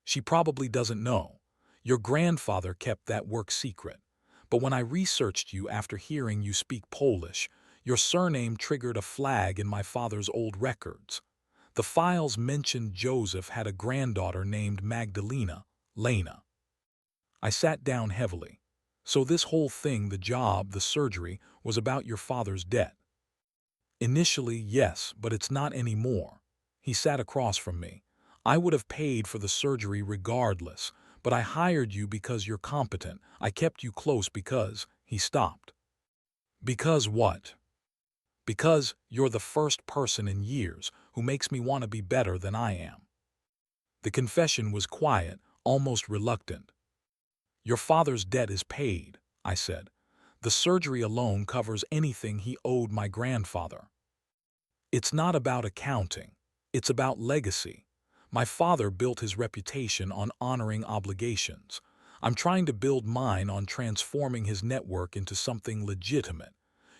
"She probably doesn't know. Your grandfather kept that work secret. But when I researched you after hearing you speak Polish, your surname triggered a flag in my father's old records. The files mentioned Joseph had a granddaughter named Magdalena, Lena." I sat down heavily. "So this whole thing, the job, the surgery, was about your father's debt?" "Initially, yes, but it's not anymore." He sat across from me. "I would have paid for the surgery regardless, but I hired you because you're competent. I kept you close because—" He stopped. "Because what?" "Because you're the first person in years who makes me want to be better than I am." The confession was quiet, almost reluctant. "Your father's debt is paid," I said. "The surgery alone covers anything he owed my grandfather." "It's not about accounting. It's about legacy. My father built his reputation on honoring obligations. I'm trying to build mine on transforming his network into something legitimate.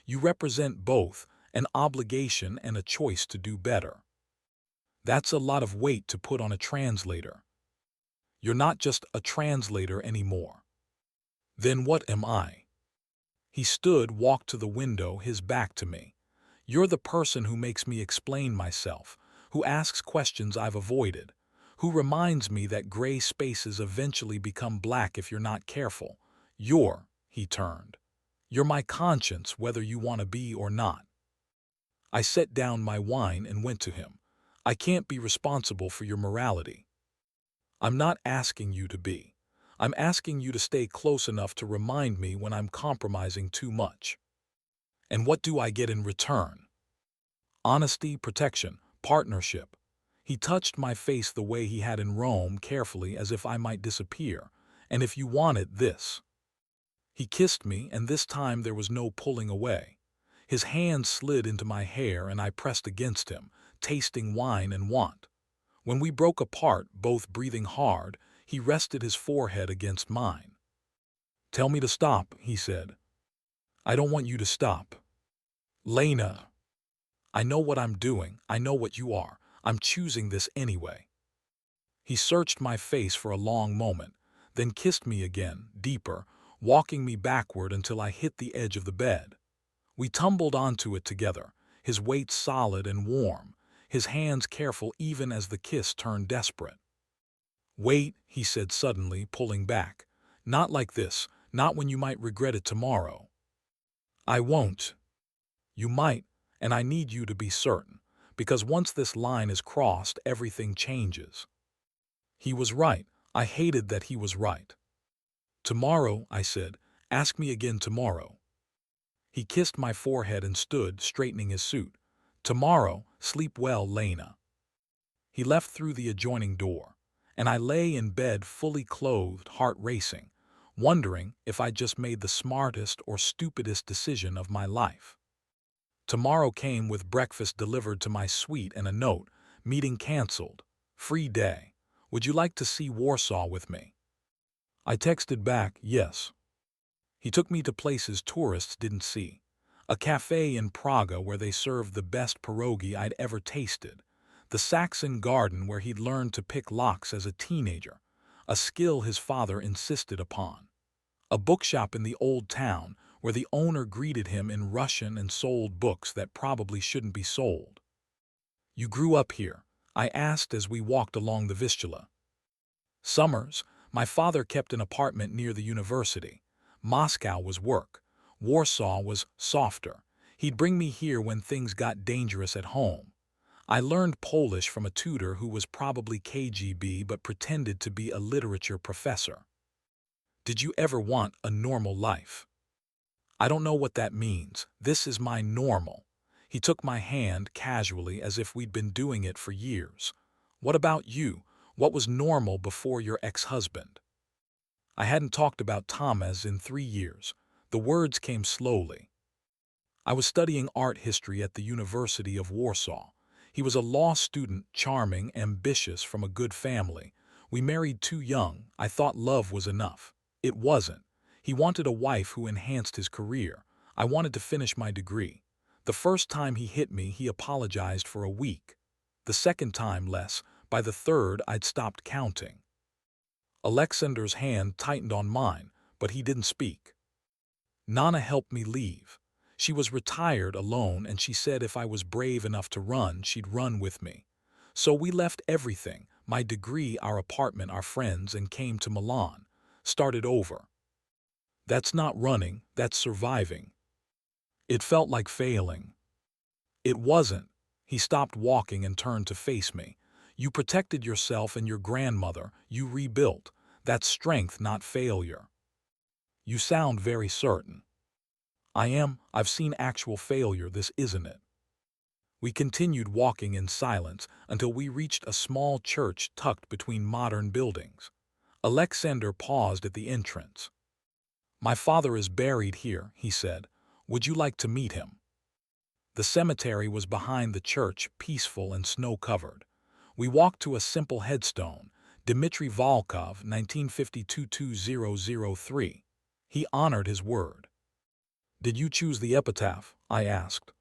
You represent both, an obligation and a choice to do better. That's a lot of weight to put on a translator." "You're not just a translator anymore." "Then what am I?" He stood, walked to the window, his back to me. "You're the person who makes me explain myself, who asks questions I've avoided, who reminds me that gray spaces eventually become black if you're not careful. He turned. "You're my conscience, whether you want to be or not." I set down my wine and went to him. I can't be responsible for your morality. I'm not asking you to be. I'm asking you to stay close enough to remind me when I'm compromising too much. And what do I get in return? Honesty, protection, partnership. He touched my face the way he had in Rome, carefully, as if I might disappear. And if you wanted this. He kissed me, and this time there was no pulling away. His hand slid into my hair and I pressed against him, tasting wine and want. When we broke apart, both breathing hard, he rested his forehead against mine. Tell me to stop, he said. I don't want you to stop. Lena. I know what I'm doing. I know what you are. I'm choosing this anyway. He searched my face for a long moment, then kissed me again, deeper, walking me backward until I hit the edge of the bed. We tumbled onto it together, his weight solid and warm, his hands careful even as the kiss turned desperate. Wait, he said suddenly, pulling back. Not like this, not when you might regret it tomorrow. I won't. You might, and I need you to be certain, because once this line is crossed, everything changes. He was right. I hated that he was right. Tomorrow, I said, ask me again tomorrow. He kissed my forehead and stood, straightening his suit. Tomorrow, sleep well, Lena. He left through the adjoining door, and I lay in bed fully clothed, heart racing, wondering if I'd just made the smartest or stupidest decision of my life. Tomorrow came with breakfast delivered to my suite and a note, meeting canceled, free day. Would you like to see Warsaw with me? I texted back, yes. He took me to places tourists didn't see. A cafe in Praga where they served the best pierogi I'd ever tasted. The Saxon garden where he'd learned to pick locks as a teenager, a skill his father insisted upon. A bookshop in the old town where the owner greeted him in Russian and sold books that probably shouldn't be sold. You grew up here, I asked as we walked along the Vistula. Summers, my father kept an apartment near the university. Moscow was work. Warsaw was softer. He'd bring me here when things got dangerous at home. I learned Polish from a tutor who was probably KGB but pretended to be a literature professor. Did you ever want a normal life? I don't know what that means. This is my normal. He took my hand casually as if we'd been doing it for years. What about you? What was normal before your ex-husband? I hadn't talked about Thomas in 3 years. The words came slowly. I was studying art history at the University of Warsaw. He was a law student, charming, ambitious, from a good family. We married too young. I thought love was enough. It wasn't. He wanted a wife who enhanced his career. I wanted to finish my degree. The first time he hit me, he apologized for a week. The second time less. By the third, I'd stopped counting. Alexander's hand tightened on mine, but he didn't speak. Nana helped me leave. She was retired, alone, and she said if I was brave enough to run, she'd run with me. So we left everything, my degree, our apartment, our friends, and came to Milan. Started over. That's not running, that's surviving. It felt like failing. It wasn't. He stopped walking and turned to face me. You protected yourself and your grandmother. You rebuilt. That's strength, not failure. You sound very certain. I am. I've seen actual failure. This isn't it. We continued walking in silence until we reached a small church tucked between modern buildings. Alexander paused at the entrance. My father is buried here, he said. Would you like to meet him? The cemetery was behind the church, peaceful and snow-covered. We walked to a simple headstone, Dmitry Volkov, 1952-2003. He honored his word. Did you choose the epitaph? I asked.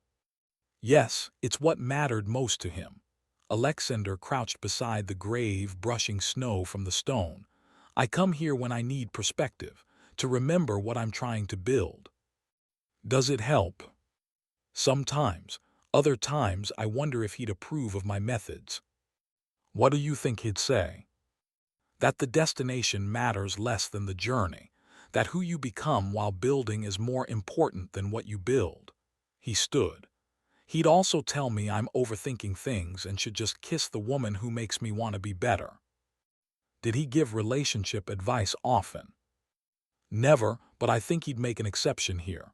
Yes, it's what mattered most to him. Alexander crouched beside the grave, brushing snow from the stone. I come here when I need perspective, to remember what I'm trying to build. Does it help? Sometimes. Other times I wonder if he'd approve of my methods. What do you think he'd say? That the destination matters less than the journey, that who you become while building is more important than what you build. He stood. He'd also tell me I'm overthinking things and should just kiss the woman who makes me want to be better. Did he give relationship advice often? Never, but I think he'd make an exception here.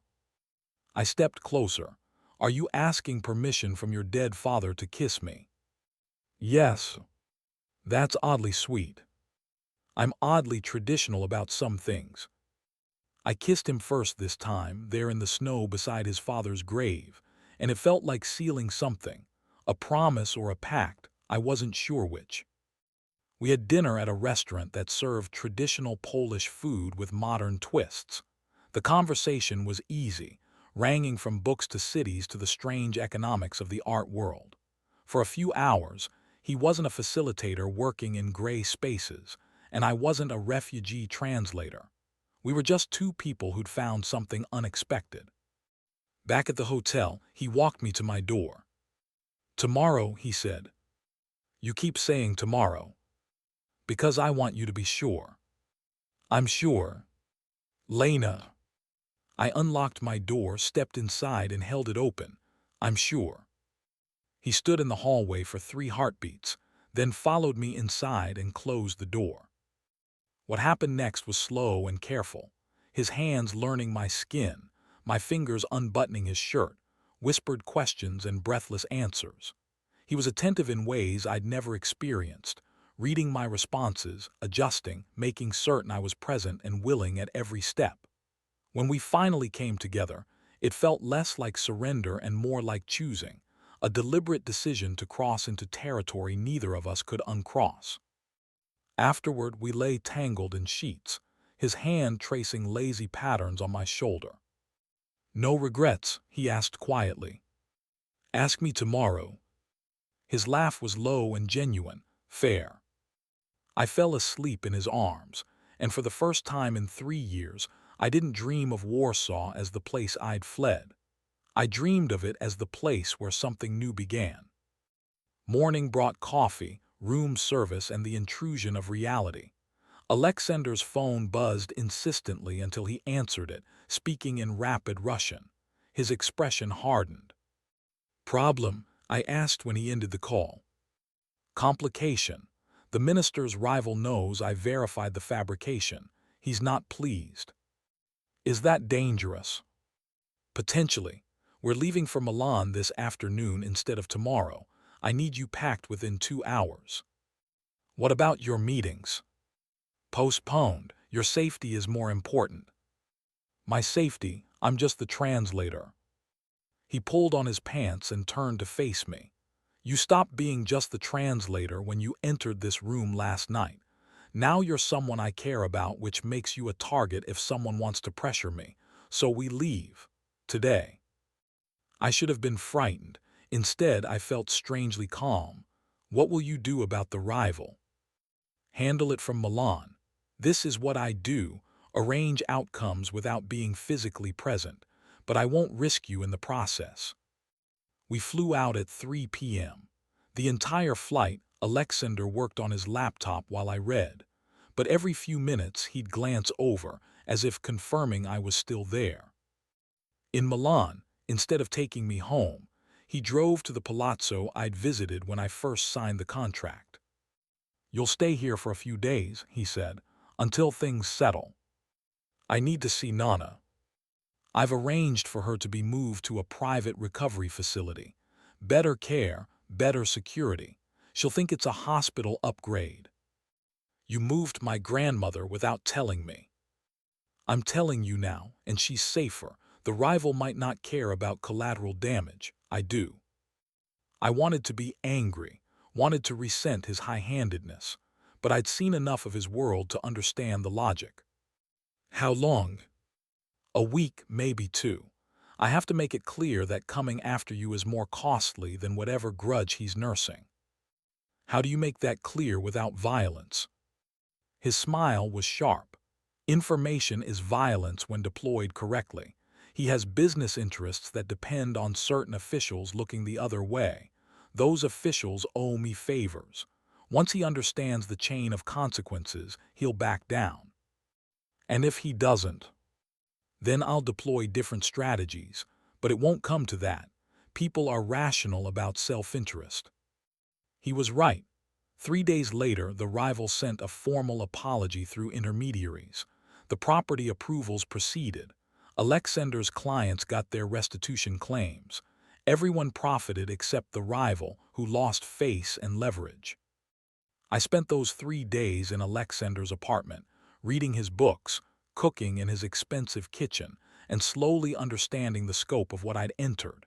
I stepped closer. Are you asking permission from your dead father to kiss me? Yes. That's oddly sweet. I'm oddly traditional about some things. I kissed him first this time, there in the snow beside his father's grave, and it felt like sealing something, a promise or a pact, I wasn't sure which. We had dinner at a restaurant that served traditional Polish food with modern twists. The conversation was easy, ranging from books to cities to the strange economics of the art world. For a few hours, he wasn't a facilitator working in gray spaces, and I wasn't a refugee translator. We were just two people who'd found something unexpected. Back at the hotel, he walked me to my door. Tomorrow, he said. You keep saying tomorrow. Because I want you to be sure. I'm sure. Lena. I unlocked my door, stepped inside, and held it open. I'm sure. He stood in the hallway for 3 heartbeats, then followed me inside and closed the door. What happened next was slow and careful, his hands learning my skin, my fingers unbuttoning his shirt, whispered questions and breathless answers. He was attentive in ways I'd never experienced, reading my responses, adjusting, making certain I was present and willing at every step. When we finally came together, it felt less like surrender and more like choosing, a deliberate decision to cross into territory neither of us could uncross. Afterward, we lay tangled in sheets, his hand tracing lazy patterns on my shoulder. No regrets, he asked quietly. Ask me tomorrow. His laugh was low and genuine, fair. I fell asleep in his arms, and for the first time in 3 years, I didn't dream of Warsaw as the place I'd fled. I dreamed of it as the place where something new began. Morning brought coffee, room service, and the intrusion of reality. Alexander's phone buzzed insistently until he answered it, speaking in rapid Russian. His expression hardened. Problem? I asked when he ended the call. Complication. The minister's rival knows I verified the fabrication. He's not pleased. Is that dangerous? Potentially. We're leaving for Milan this afternoon instead of tomorrow. I need you packed within 2 hours. What about your meetings? Postponed. Your safety is more important. My safety? I'm just the translator. He pulled on his pants and turned to face me. You stopped being just the translator when you entered this room last night. Now you're someone I care about, which makes you a target if someone wants to pressure me. So we leave. Today. I should have been frightened. Instead, I felt strangely calm. What will you do about the rival? Handle it from Milan. This is what I do, arrange outcomes without being physically present, but I won't risk you in the process. We flew out at 3 p.m. The entire flight, Alexander worked on his laptop while I read, but every few minutes he'd glance over, as if confirming I was still there. In Milan, instead of taking me home, he drove to the palazzo I'd visited when I first signed the contract. You'll stay here for a few days, he said, until things settle. I need to see Nana. I've arranged for her to be moved to a private recovery facility. Better care, better security. She'll think it's a hospital upgrade. You moved my grandmother without telling me. I'm telling you now, and she's safer. The rival might not care about collateral damage. I do. I wanted to be angry, wanted to resent his high-handedness, but I'd seen enough of his world to understand the logic. How long? A week, maybe 2. I have to make it clear that coming after you is more costly than whatever grudge he's nursing. How do you make that clear without violence? His smile was sharp. Information is violence when deployed correctly. He has business interests that depend on certain officials looking the other way. Those officials owe me favors. Once he understands the chain of consequences, he'll back down. And if he doesn't, then I'll deploy different strategies, but it won't come to that. People are rational about self-interest. He was right. 3 days later, the rival sent a formal apology through intermediaries. The property approvals proceeded. Alexander's clients got their restitution claims. Everyone profited except the rival, who lost face and leverage. I spent those 3 days in Alexander's apartment, reading his books, cooking in his expensive kitchen, and slowly understanding the scope of what I'd entered.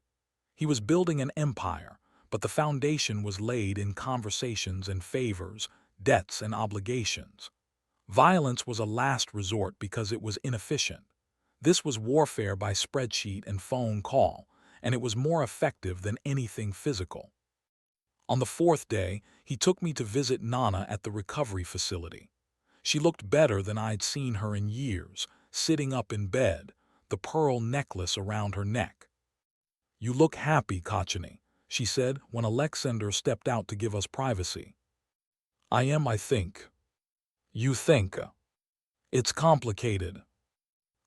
He was building an empire, but the foundation was laid in conversations and favors, debts and obligations. Violence was a last resort because it was inefficient. This was warfare by spreadsheet and phone call, and it was more effective than anything physical. On the 4th day, he took me to visit Nana at the recovery facility. She looked better than I'd seen her in years, sitting up in bed, the pearl necklace around her neck. "You look happy, Kachini," she said when Alexander stepped out to give us privacy. "I am, I think." "You think?" "It's complicated."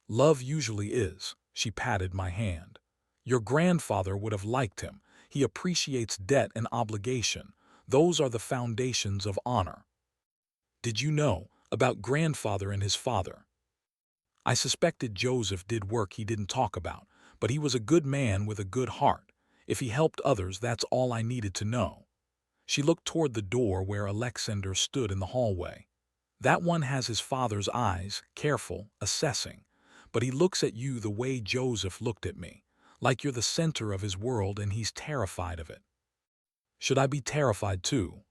"Love usually is." She patted my hand. "Your grandfather would have liked him. He appreciates debt and obligation. Those are the foundations of honor." "Did you know about grandfather and his father?" I suspected Joseph did work he didn't talk about, but he was a good man with a good heart. If he helped others, that's all I needed to know. She looked toward the door where Alexander stood in the hallway. "That one has his father's eyes, careful, assessing. But he looks at you the way Joseph looked at me, like you're the center of his world and he's terrified of it." "Should I be terrified too?"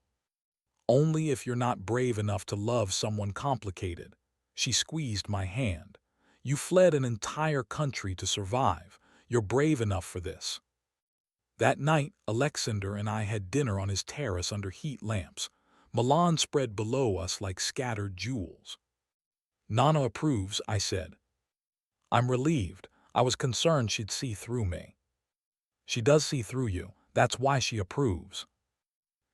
"Only if you're not brave enough to love someone complicated." She squeezed my hand. "You fled an entire country to survive. You're brave enough for this." That night, Alexander and I had dinner on his terrace under heat lamps. Milan spread below us like scattered jewels. "Nana approves," I said. I'm relieved. I was concerned she'd see through me. "She does see through you. That's why she approves."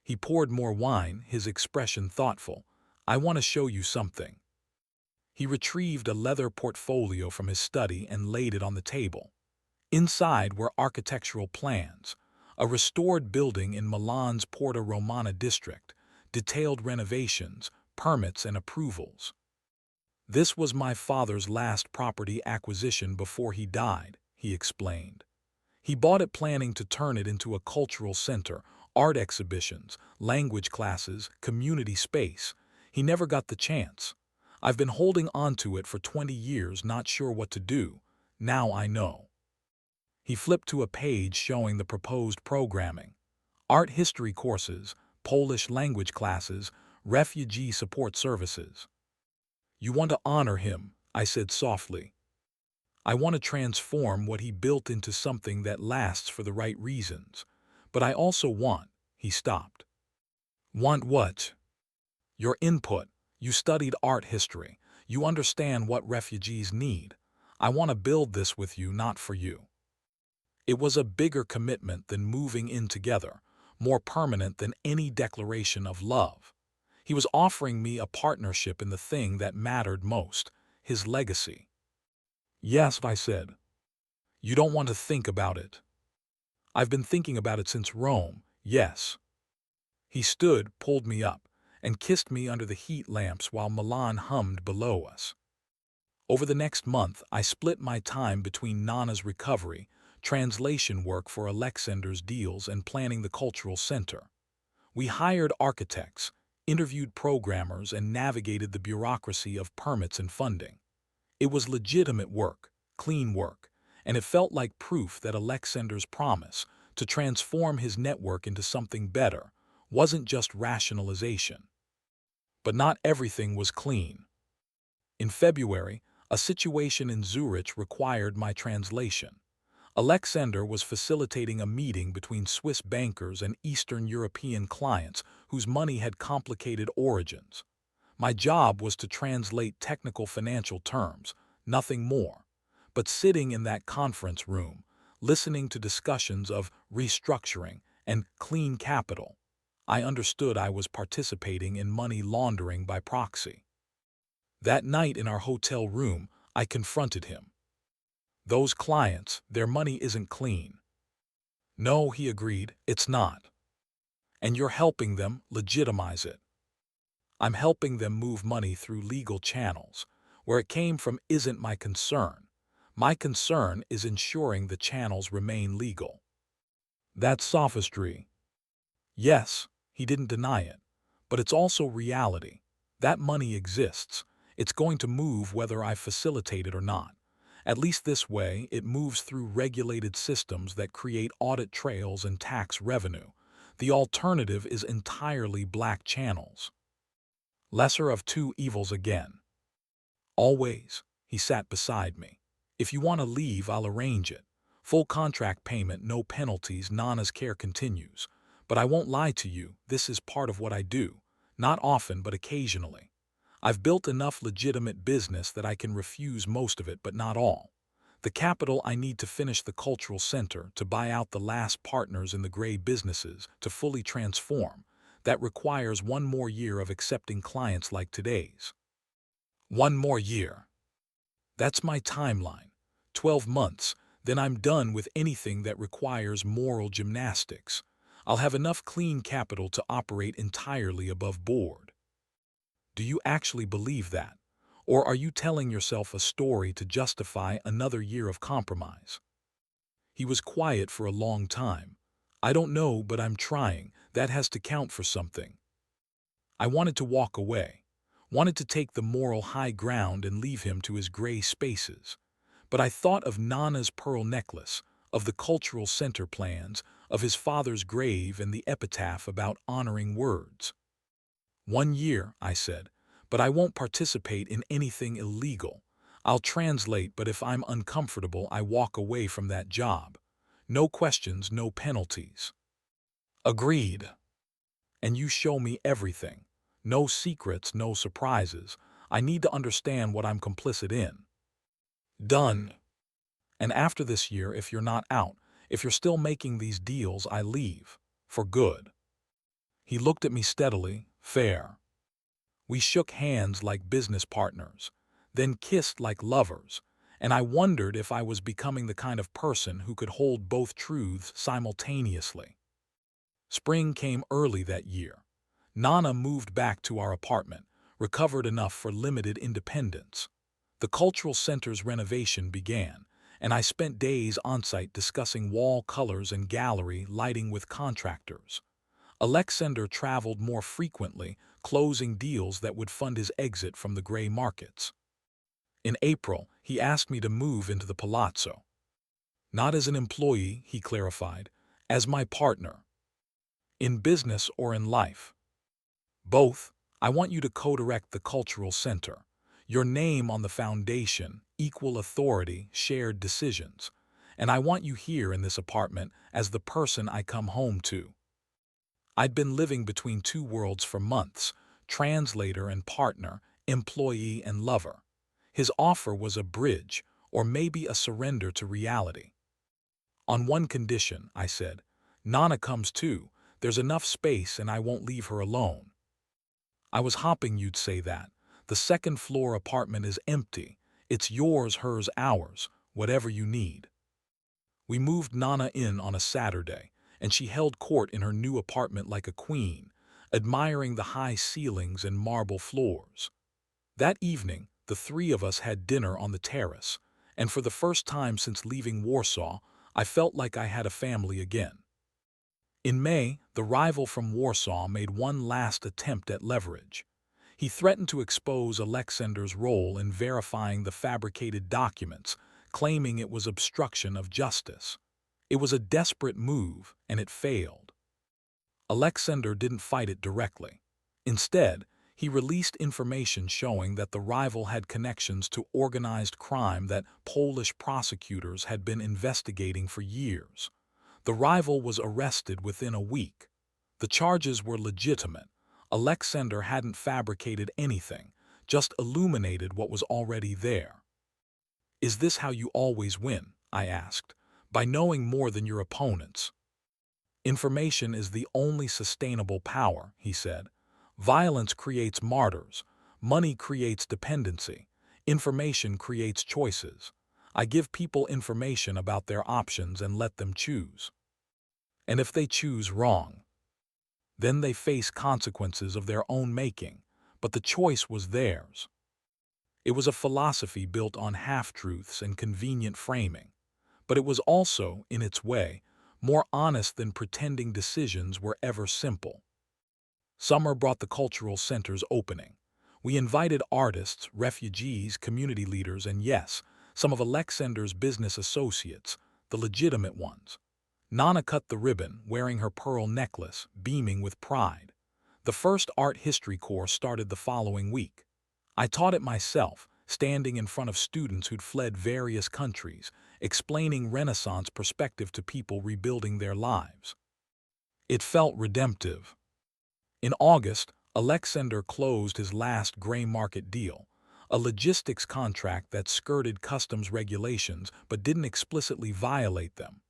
He poured more wine, his expression thoughtful. "I want to show you something." He retrieved a leather portfolio from his study and laid it on the table. Inside were architectural plans, a restored building in Milan's Porta Romana district, detailed renovations, permits and approvals. "This was my father's last property acquisition before he died," he explained. "He bought it planning to turn it into a cultural center, art exhibitions, language classes, community space. He never got the chance. I've been holding on to it for 20 years, not sure what to do. Now I know." He flipped to a page showing the proposed programming. Art history courses, Polish language classes, refugee support services. "You want to honor him," I said softly. "I want to transform what he built into something that lasts for the right reasons. But I also want—" He stopped. "Want what?" "Your input. You studied art history. You understand what refugees need. I want to build this with you, not for you." It was a bigger commitment than moving in together, more permanent than any declaration of love. He was offering me a partnership in the thing that mattered most, his legacy. "Yes," I said. "You don't want to think about it." "I've been thinking about it since Rome, yes." He stood, pulled me up, and kissed me under the heat lamps while Milan hummed below us. Over the next month, I split my time between Nana's recovery, translation work for Alexander's deals, and planning the cultural center. We hired architects, interviewed programmers, and navigated the bureaucracy of permits and funding. It was legitimate work, clean work, and it felt like proof that Alexander's promise to transform his network into something better wasn't just rationalization. But not everything was clean. In February, a situation in Zurich required my translation. Alexander was facilitating a meeting between Swiss bankers and Eastern European clients whose money had complicated origins. My job was to translate technical financial terms, nothing more. But sitting in that conference room, listening to discussions of restructuring and clean capital, I understood I was participating in money laundering by proxy. That night in our hotel room, I confronted him. "Those clients, their money isn't clean." No, he agreed, it's not. And you're helping them legitimize it. I'm helping them move money through legal channels. Where it came from isn't my concern. My concern is ensuring the channels remain legal. That's sophistry. Yes, he didn't deny it. But it's also reality. That money exists. It's going to move whether I facilitate it or not. At least this way, it moves through regulated systems that create audit trails and tax revenue. The alternative is entirely black channels. Lesser of two evils again. Always, he sat beside me. If you want to leave, I'll arrange it. Full contract payment, no penalties, Nana's care continues. But I won't lie to you, this is part of what I do. Not often, but occasionally. I've built enough legitimate business that I can refuse most of it, but not all. The capital I need to finish the cultural center, to buy out the last partners in the gray businesses, to fully transform, that requires one more year of accepting clients like today's. One more year. That's my timeline. 12 months, then I'm done with anything that requires moral gymnastics. I'll have enough clean capital to operate entirely above board. Do you actually believe that? Or are you telling yourself a story to justify another year of compromise? He was quiet for a long time. I don't know, but I'm trying. That has to count for something. I wanted to walk away, wanted to take the moral high ground and leave him to his gray spaces. But I thought of Nana's pearl necklace, of the cultural center plans, of his father's grave and the epitaph about honoring words. 1 year, I said, but I won't participate in anything illegal. I'll translate, but if I'm uncomfortable, I walk away from that job. No questions, no penalties. Agreed. And you show me everything. No secrets, no surprises. I need to understand what I'm complicit in. Done. And after this year, if you're not out, if you're still making these deals, I leave. For good. He looked at me steadily. Fair. We shook hands like business partners, then kissed like lovers, and I wondered if I was becoming the kind of person who could hold both truths simultaneously. Spring came early that year. Nana moved back to our apartment, recovered enough for limited independence. The cultural center's renovation began, and I spent days on-site discussing wall colors and gallery lighting with contractors. Alexander traveled more frequently, closing deals that would fund his exit from the gray markets. In April, he asked me to move into the palazzo. Not as an employee, he clarified, as my partner. In business or in life. Both. I want you to co-direct the cultural center. Your name on the foundation, equal authority, shared decisions. And I want you here in this apartment as the person I come home to. I'd been living between two worlds for months, translator and partner, employee and lover. His offer was a bridge, or maybe a surrender to reality. On one condition, I said, Nana comes too. There's enough space and I won't leave her alone. I was hoping you'd say that. The second-floor apartment is empty. It's yours, hers, ours, whatever you need. We moved Nana in on a Saturday, and she held court in her new apartment like a queen, admiring the high ceilings and marble floors. That evening, the three of us had dinner on the terrace, and for the first time since leaving Warsaw, I felt like I had a family again. In May, the rival from Warsaw made one last attempt at leverage. He threatened to expose Alexander's role in verifying the fabricated documents, claiming it was obstruction of justice. It was a desperate move, and it failed. Alexander didn't fight it directly. Instead, he released information showing that the rival had connections to organized crime that Polish prosecutors had been investigating for years. The rival was arrested within a week. The charges were legitimate. Alexander hadn't fabricated anything, just illuminated what was already there. Is this how you always win? I asked. By knowing more than your opponents. Information is the only sustainable power, he said. Violence creates martyrs. Money creates dependency. Information creates choices. I give people information about their options and let them choose. And if they choose wrong, then they face consequences of their own making, but the choice was theirs. It was a philosophy built on half-truths and convenient framing, but it was also, in its way, more honest than pretending decisions were ever simple. Summer brought the cultural center's opening. We invited artists, refugees, community leaders, and yes, some of Alexander's business associates, the legitimate ones. Nana cut the ribbon, wearing her pearl necklace, beaming with pride. The first art history course started the following week. I taught it myself, standing in front of students who'd fled various countries, explaining Renaissance perspective to people rebuilding their lives. It felt redemptive. In August, Alexander closed his last gray market deal, a logistics contract that skirted customs regulations but didn't explicitly violate them.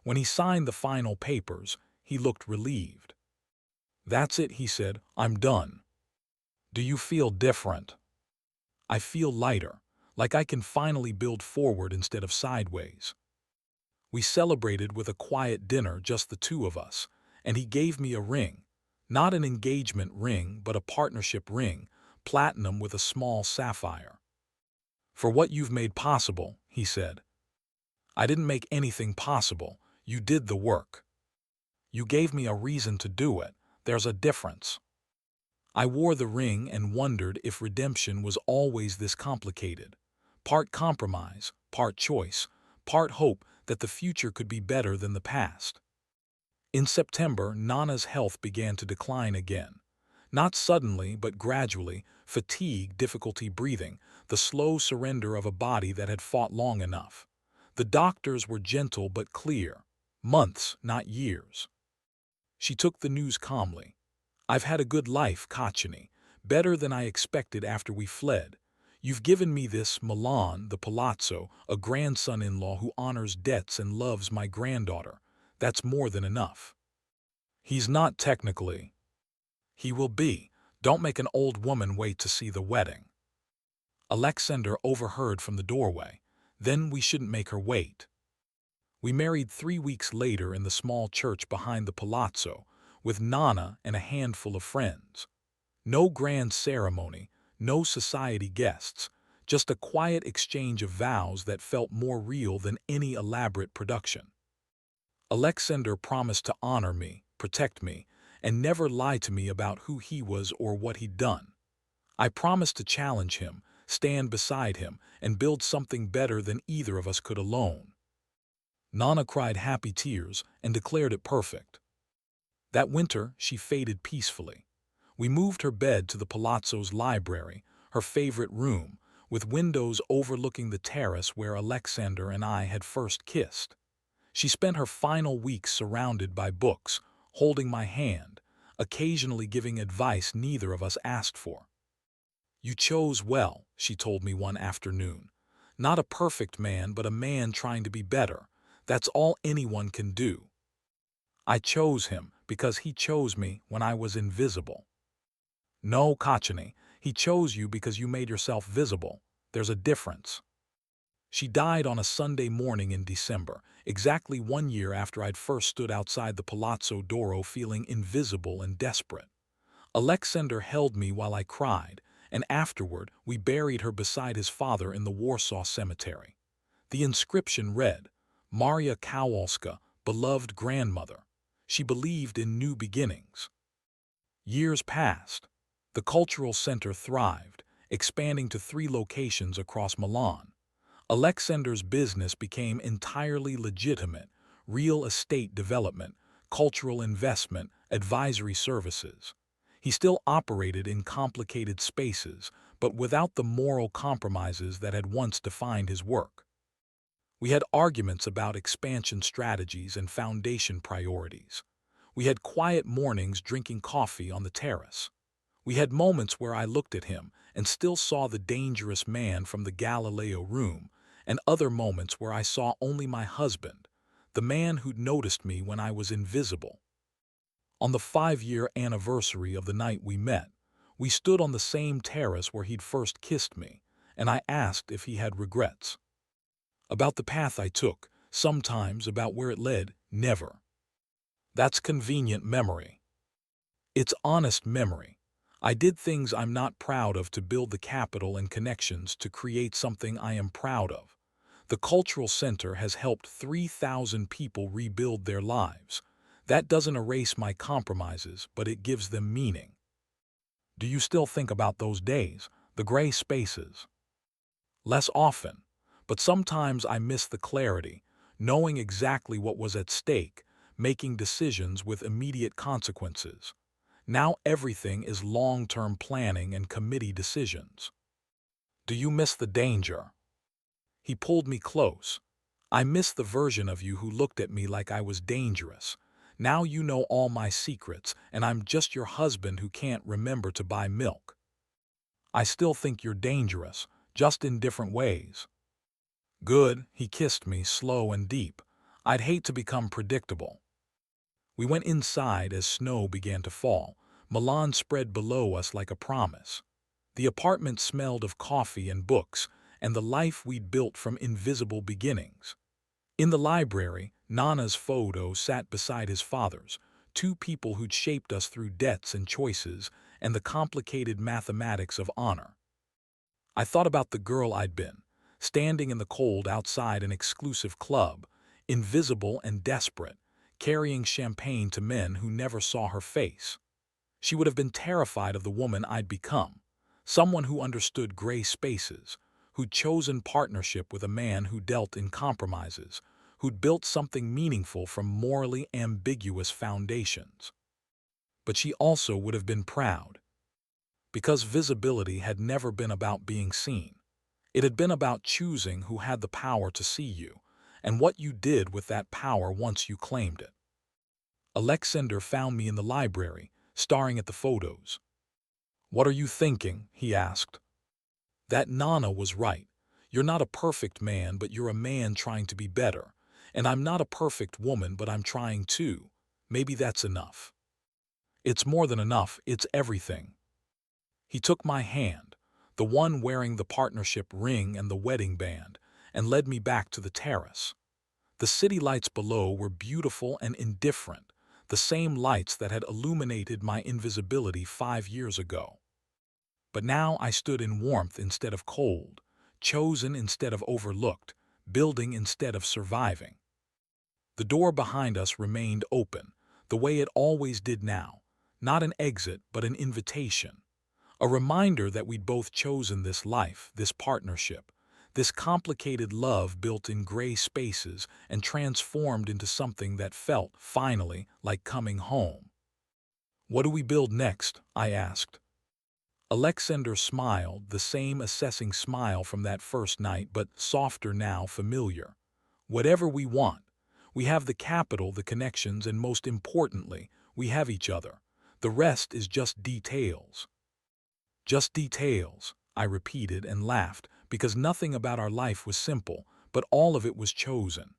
When he signed the final papers, he looked relieved. "That's it," he said. "I'm done." "Do you feel different?" "I feel lighter, like I can finally build forward instead of sideways." We celebrated with a quiet dinner, just the two of us, and he gave me a ring. Not an engagement ring, but a partnership ring, platinum with a small sapphire. "For what you've made possible," he said. "I didn't make anything possible. You did the work. You gave me a reason to do it. There's a difference." I wore the ring and wondered if redemption was always this complicated. Part compromise, part choice, part hope that the future could be better than the past. In September, Nana's health began to decline again. Not suddenly, but gradually: fatigue, difficulty breathing, the slow surrender of a body that had fought long enough. The doctors were gentle but clear. Months, not years. She took the news calmly. "I've had a good life, Kachini, better than I expected after we fled. You've given me this Milan, the palazzo, a grandson-in-law who honors debts and loves my granddaughter. That's more than enough." "He's not technically." "He will be. Don't make an old woman wait to see the wedding." Alexander overheard from the doorway. "Then we shouldn't make her wait." We married 3 weeks later in the small church behind the palazzo, with Nana and a handful of friends. No grand ceremony, no society guests, just a quiet exchange of vows that felt more real than any elaborate production. Alexander promised to honor me, protect me, and never lie to me about who he was or what he'd done. I promised to challenge him, stand beside him, and build something better than either of us could alone. Nana cried happy tears and declared it perfect. That winter, she faded peacefully. We moved her bed to the palazzo's library, her favorite room, with windows overlooking the terrace where Alexander and I had first kissed. She spent her final weeks surrounded by books, holding my hand, occasionally giving advice neither of us asked for. "You chose well," she told me one afternoon. "Not a perfect man, but a man trying to be better. That's all anyone can do." I chose him because he chose me when I was invisible. "No, Kachini, he chose you because you made yourself visible. There's a difference." She died on a Sunday morning in December, exactly 1 year after I'd first stood outside the Palazzo d'Oro feeling invisible and desperate. Alexander held me while I cried, and afterward we buried her beside his father in the Warsaw Cemetery. The inscription read, "Maria Kowalska, beloved grandmother." She believed in new beginnings. Years passed. The cultural center thrived, expanding to 3 locations across Milan. Alexander's business became entirely legitimate: real estate development, cultural investment, advisory services. He still operated in complicated spaces, but without the moral compromises that had once defined his work. We had arguments about expansion strategies and foundation priorities. We had quiet mornings drinking coffee on the terrace. We had moments where I looked at him and still saw the dangerous man from the Galileo room, and other moments where I saw only my husband, the man who'd noticed me when I was invisible. On the 5-year anniversary of the night we met, we stood on the same terrace where he'd first kissed me, and I asked if he had regrets. About the path I took, sometimes; about where it led, never. That's convenient memory. It's honest memory. I did things I'm not proud of to build the capital and connections to create something I am proud of. The cultural center has helped 3,000 people rebuild their lives. That doesn't erase my compromises, but it gives them meaning. Do you still think about those days, the gray spaces? Less often, but sometimes I miss the clarity, knowing exactly what was at stake, making decisions with immediate consequences. Now everything is long-term planning and committee decisions. Do you miss the danger? He pulled me close. I miss the version of you who looked at me like I was dangerous. Now you know all my secrets, and I'm just your husband who can't remember to buy milk. I still think you're dangerous, just in different ways. Good, he kissed me slow and deep. I'd hate to become predictable. We went inside as snow began to fall. Milan spread below us like a promise. The apartment smelled of coffee and books, and the life we'd built from invisible beginnings. In the library, Nana's photo sat beside his father's, two people who'd shaped us through debts and choices and the complicated mathematics of honor. I thought about the girl I'd been, standing in the cold outside an exclusive club, invisible and desperate, carrying champagne to men who never saw her face. She would have been terrified of the woman I'd become, someone who understood gray spaces, who'd chosen partnership with a man who dealt in compromises, who'd built something meaningful from morally ambiguous foundations. But she also would have been proud, because visibility had never been about being seen. It had been about choosing who had the power to see you, and what you did with that power once you claimed it. Alexander found me in the library, staring at the photos. "What are you thinking?" he asked. That Nana was right. You're not a perfect man, but you're a man trying to be better. And I'm not a perfect woman, but I'm trying too. Maybe that's enough. It's more than enough, it's everything. He took my hand, the one wearing the partnership ring and the wedding band, and led me back to the terrace. The city lights below were beautiful and indifferent, the same lights that had illuminated my invisibility 5 years ago. But now I stood in warmth instead of cold, chosen instead of overlooked, building instead of surviving. The door behind us remained open, the way it always did now, not an exit but an invitation. A reminder that we'd both chosen this life, this partnership, this complicated love built in gray spaces and transformed into something that felt, finally, like coming home. "What do we build next?" I asked. Alexander smiled, the same assessing smile from that first night, but softer now, familiar. "Whatever we want. We have the capital, the connections, and most importantly, we have each other. The rest is just details." "Just details," I repeated and laughed, because nothing about our life was simple, but all of it was chosen.